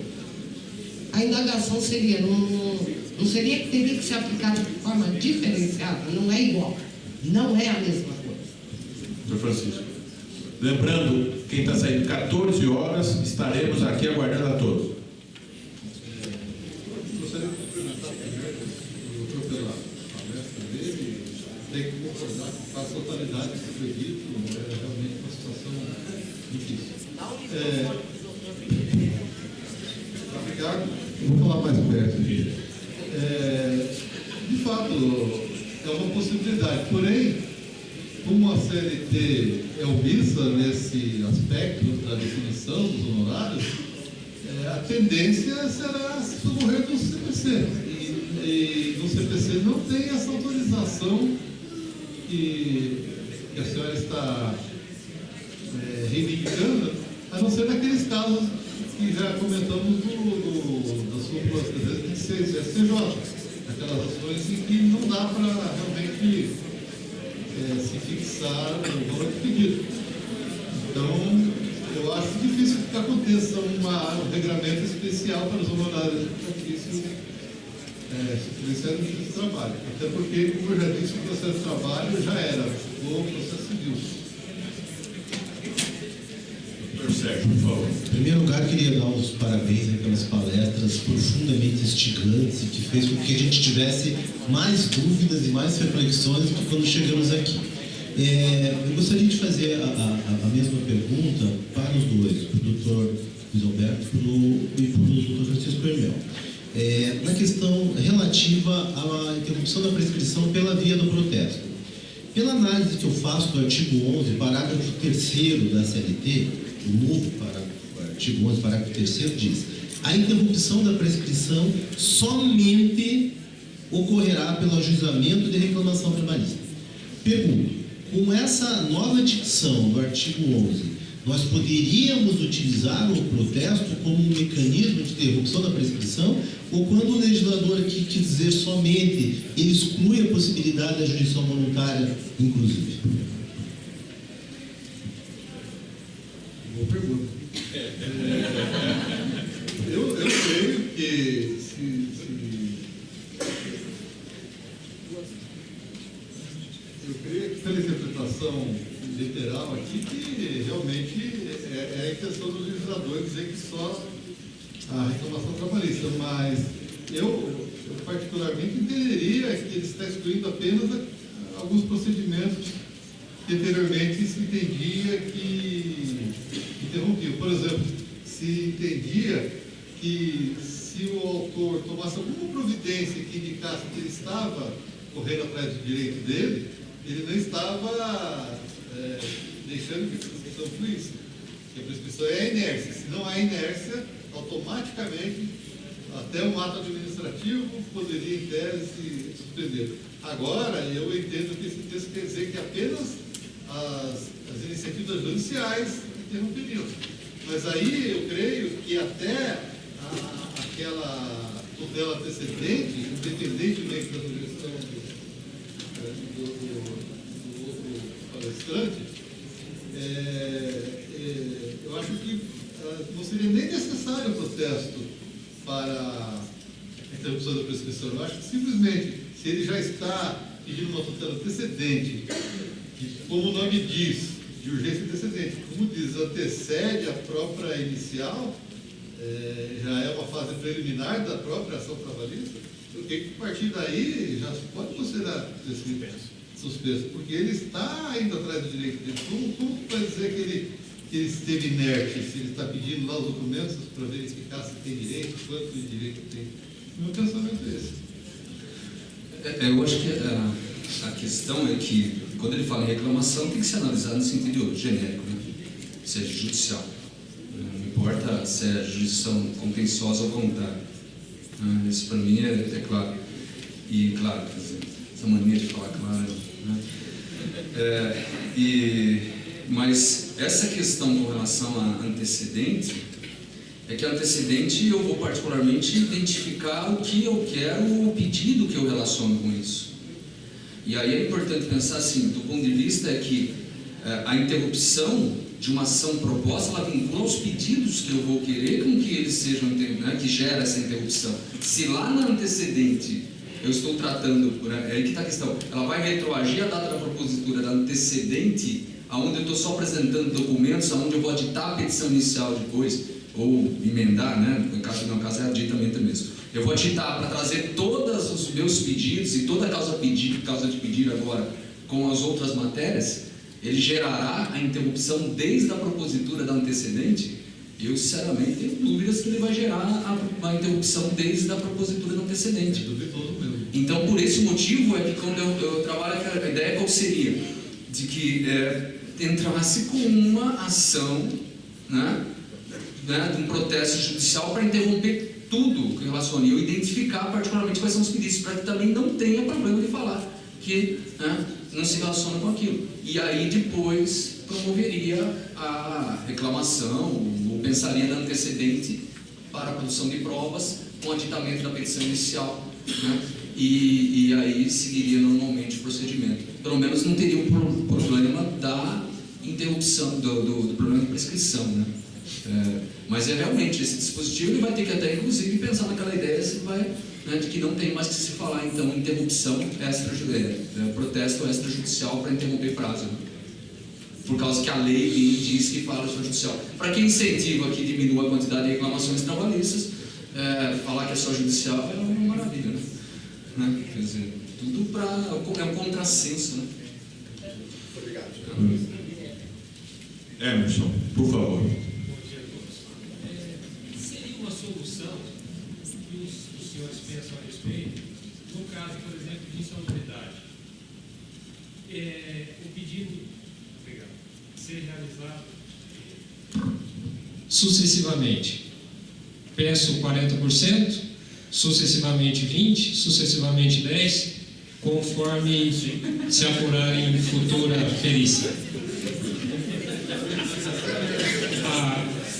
a indagação seria, não seria que teria que ser aplicado de forma diferenciada, não é igual, não é a mesma coisa. Doutor Francisco. Lembrando, quem está saindo 14 horas, estaremos aqui aguardando a todos. Gostaria de cumprimentar primeiro o doutor pela palestra dele. Tem que concordar com a totalidade do que foi dito, é realmente uma situação difícil. Obrigado. Vou falar mais perto aqui. De fato, é uma possibilidade, porém, como a CLT é omissa nesse aspecto da definição dos honorários, a tendência será se socorrer do CPC. E no CPC não tem essa autorização que a senhora está reivindicando, a não ser naqueles casos que já comentamos da súmula 326 do STJ, aquelas ações em que não dá para realmente se fixar o valor de pedido. Então, eu acho difícil que aconteça um regramento especial para os honorários advocatícios sucumbenciais no Justiça do Trabalho. Até porque, como eu já disse, o processo de trabalho já era o processo civil. Sérgio, por favor. Em primeiro lugar, queria dar os parabéns pelas palestras profundamente instigantes e que fez com que a gente tivesse mais dúvidas e mais reflexões do que quando chegamos aqui. Eu gostaria de fazer a mesma pergunta para os dois, para o doutor Luiz Alberto e para o doutor Francisco Hermel. Na questão relativa à interrupção da prescrição pela via do protesto. Pela análise que eu faço do artigo 11, parágrafo 3º da CLT, o novo artigo 11, parágrafo 3º diz: a interrupção da prescrição somente ocorrerá pelo ajuizamento de reclamação trabalhista. Pergunto, com essa nova dicção do artigo 11, nós poderíamos utilizar o protesto como um mecanismo de interrupção da prescrição, ou quando o legislador aqui quis dizer somente, ele exclui a possibilidade da jurisdição voluntária, inclusive? Boa pergunta. Eu creio que eu creio que pela interpretação literal aqui, que realmente é a intenção do legislador dizer que só a reclamação trabalhista, mas eu particularmente entenderia que ele está excluindo apenas alguns procedimentos que anteriormente se entendia que interrompiam. Por exemplo, se entendia que se o autor tomasse alguma providência que indicasse que ele estava correndo atrás do direito dele, ele não estava deixando que a prescrição fluísse. Porque a prescrição é a inércia. Se não há inércia, automaticamente, até um ato administrativo poderia, em tese, suspender. Agora, eu entendo que esse texto quer dizer que apenas as iniciativas judiciais interromperiam. Mas aí eu creio que até aquela tutela antecedente, independentemente da sugestão do outro palestrante, eu acho que não seria nem necessário o protesto para a interrupção da prescrição. Eu acho que simplesmente, se ele já está pedindo uma tutela antecedente, que, como o nome diz, de urgência antecedente, como diz, antecede a própria inicial, já é uma fase preliminar da própria ação trabalhista, porque a partir daí já se pode considerar suspenso, porque ele está indo atrás do direito dele. Como vai dizer que ele esteve inerte, se ele está pedindo lá os documentos para verificar se tem direito, quanto de direito tem? O meu pensamento é esse. Eu acho que a questão é que, quando ele fala em reclamação, tem que ser analisado no sentido genérico, né? Seja judicial. Não importa se é jurisdição contenciosa ou voluntária. Isso para mim é claro. E, claro, quer dizer, essa mania de falar claro, né? Mas essa questão com relação a antecedente, é que antecedente eu vou particularmente identificar o que eu quero, o pedido que eu relaciono com isso. E aí é importante pensar assim, do ponto de vista é que a interrupção de uma ação proposta, ela vincula os pedidos que eu vou querer com que eles sejam, né, que gera essa interrupção. Se lá na antecedente eu estou tratando, é aí que está a questão, ela vai retroagir a data da propositura da antecedente, aonde eu estou só apresentando documentos, aonde eu vou aditar a petição inicial depois, ou emendar, né, no caso é aditamento mesmo. Eu vou aditar para trazer todos os meus pedidos e toda a causa de pedir agora com as outras matérias, ele gerará a interrupção desde a propositura da antecedente. Eu, sinceramente, tenho dúvidas que ele vai gerar a interrupção desde a propositura da antecedente. Duvidoso mesmo. Então, por esse motivo, é que quando eu trabalho, a ideia qual seria? De que entrasse com uma ação, né, de um processo judicial para interromper tudo que relaciona, e eu identificar particularmente quais são os pedidos, para que também não tenha problema de falar que, né, não se relaciona com aquilo. E aí depois promoveria a reclamação, ou pensaria na antecedente para a produção de provas com aditamento da petição inicial, né, e aí seguiria normalmente o procedimento. Pelo menos não teria o problema da interrupção, do problema de prescrição, né? Mas realmente esse dispositivo ele vai ter que até inclusive pensar naquela ideia se vai, né, de que não tem mais que se falar então interrupção extrajudicial, protesto extrajudicial para interromper prazo, né? Por causa que a lei diz que fala extrajudicial. Para quem incentiva que diminua a quantidade de reclamações trabalhistas, falar que é só judicial é uma maravilha, né? Quer dizer, tudo é um contrassenso, né? Obrigado. Emerson, por favor. Seria uma solução que os senhores pensam a respeito, no caso, por exemplo, de insalubridade, o pedido ser realizado sucessivamente. Peço 40%, sucessivamente 20%, sucessivamente 10%, conforme se apurar em futura perícia.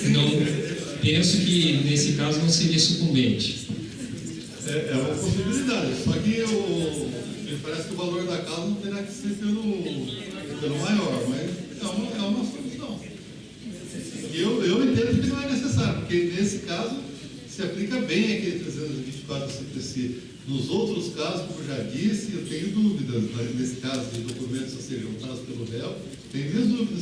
Não, penso que nesse caso não seria sucumbente. É uma possibilidade, só que me parece que o valor da causa não terá que ser pelo maior, mas é uma solução. E eu entendo que não é necessário, porque nesse caso se aplica bem aquele 324 do CPC. Nos outros casos, como eu já disse, eu tenho dúvidas, mas nesse caso de documentos a serem juntados pelo réu, tenho minhas dúvidas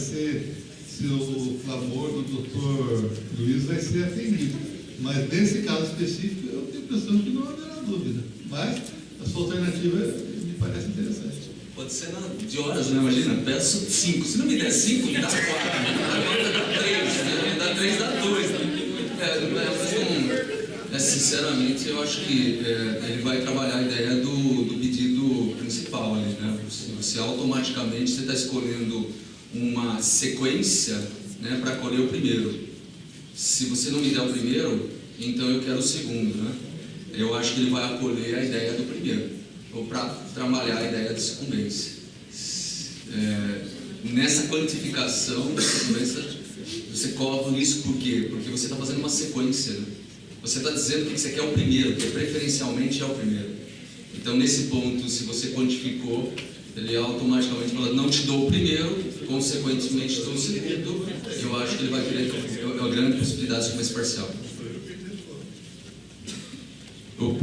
se o clamor do doutor Luiz vai ser atendido. Mas nesse caso específico, eu tenho a impressão que não haverá dúvida. Mas a sua alternativa me parece interessante. Pode ser de horas, né? Imagina, peço 5. Se não me der 5, me dá 4. Agora dá 3, né? Me dá 3, dá 2. Sinceramente, eu acho que ele vai trabalhar a ideia do pedido principal ali, né? Você automaticamente está escolhendo uma sequência, né, para colher o primeiro. Se você não me der o primeiro, então eu quero o segundo, né? Eu acho que ele vai acolher a ideia do primeiro, ou para trabalhar a ideia de sucumbência. Nessa quantificação da sucumbência, você corre isso por quê? Porque você está fazendo uma sequência, né? Você está dizendo que você quer o primeiro, que preferencialmente é o primeiro. Então, nesse ponto, se você quantificou, ele automaticamente fala, não te dou o primeiro, consequentemente te dou o segundo. Eu acho que ele vai querer uma grande possibilidade de sucumbência parcial. Por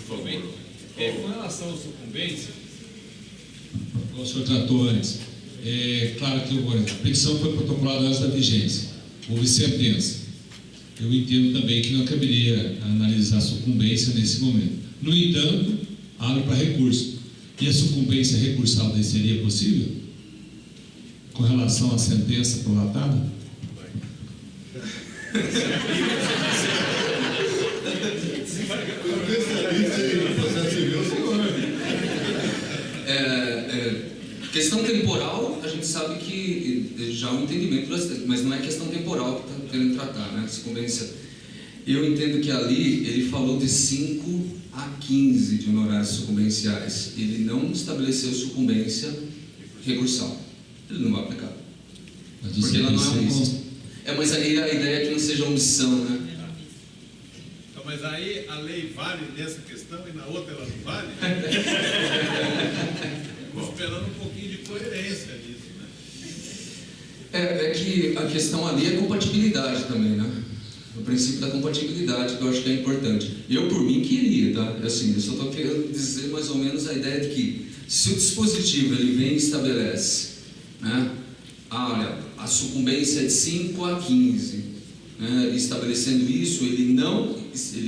favor. Com relação à sucumbência, O senhor tratou antes. Claro que a petição foi protocolada antes da vigência. Houve sentença. Eu entendo também que não caberia analisar a sucumbência nesse momento. No entanto, abre para recurso. E a sucumbência recursal daí seria possível? Com relação à sentença prolatada? Questão temporal, a gente sabe que já há um entendimento, mas não é questão temporal que está querendo tratar, né? Sucumbência. Eu entendo que ali ele falou de 5 a 15 de honorários sucumbenciais. Ele não estabeleceu sucumbência recursal. Ele não vai aplicar. Porque ela não é omissão. Mas aí a ideia é que não seja omissão, né? Então, mas aí a lei vale nessa questão e na outra ela não vale? Estou esperando um pouquinho de coerência nisso, né? É que a questão ali é compatibilidade também, né? O princípio da compatibilidade, que eu acho que é importante. Eu, por mim, queria, tá? Assim, eu só estou querendo dizer mais ou menos a ideia de que, se o dispositivo ele vem e estabelece, né? Olha, a sucumbência é de 5 a 15, né? Estabelecendo isso,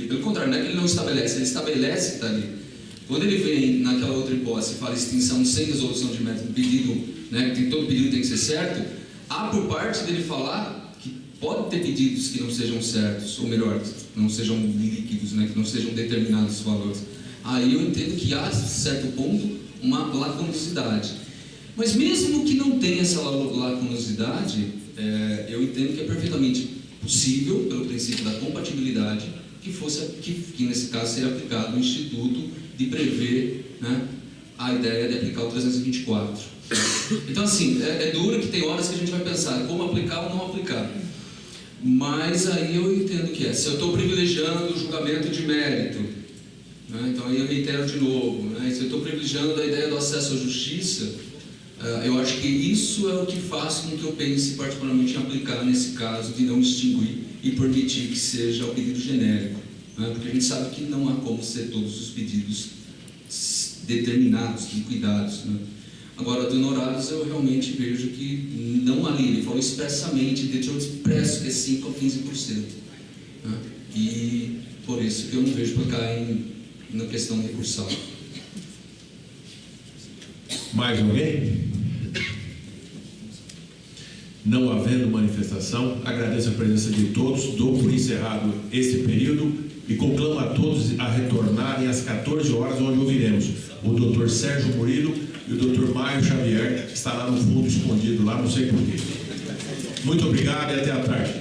pelo contrário, não é que ele não estabelece, ele estabelece que está ali. Quando ele vem naquela outra hipótese e fala extinção sem resolução de mérito do pedido, né? Que todo pedido tem que ser certo, há por parte dele falar que pode ter pedidos que não sejam certos, ou melhor, não sejam líquidos, né? Que não sejam determinados os valores. Aí eu entendo que há, a certo ponto, uma lacunosidade. Mas mesmo que não tenha essa lacunosidade, eu entendo que é perfeitamente possível, pelo princípio da compatibilidade, que nesse caso seria aplicado o Instituto de prever, né, a ideia de aplicar o 324. Então, assim, é duro que tem horas que a gente vai pensar como aplicar ou não aplicar. Mas aí eu entendo que se eu estou privilegiando o julgamento de mérito, né, então aí eu reitero de novo, né, se eu estou privilegiando a ideia do acesso à justiça, eu acho que isso é o que faz com que eu pense particularmente em aplicar nesse caso de não extinguir e permitir que seja o pedido genérico, né, porque a gente sabe que não há como ser todos os pedidos determinados, liquidados, né. Agora, do honorários, eu realmente vejo que não ali, ele falou expressamente, deixou expresso que é 5 a 15%. Né? E por isso que eu não vejo para cá na questão recursal. Mais alguém? Não havendo manifestação, agradeço a presença de todos, dou por encerrado esse período e conclamo a todos a retornarem às 14 horas, onde ouviremos o Dr. Sérgio Murilo e o Dr. Mário Xavier, que está lá no fundo, escondido, lá não sei porquê. Muito obrigado e até a tarde.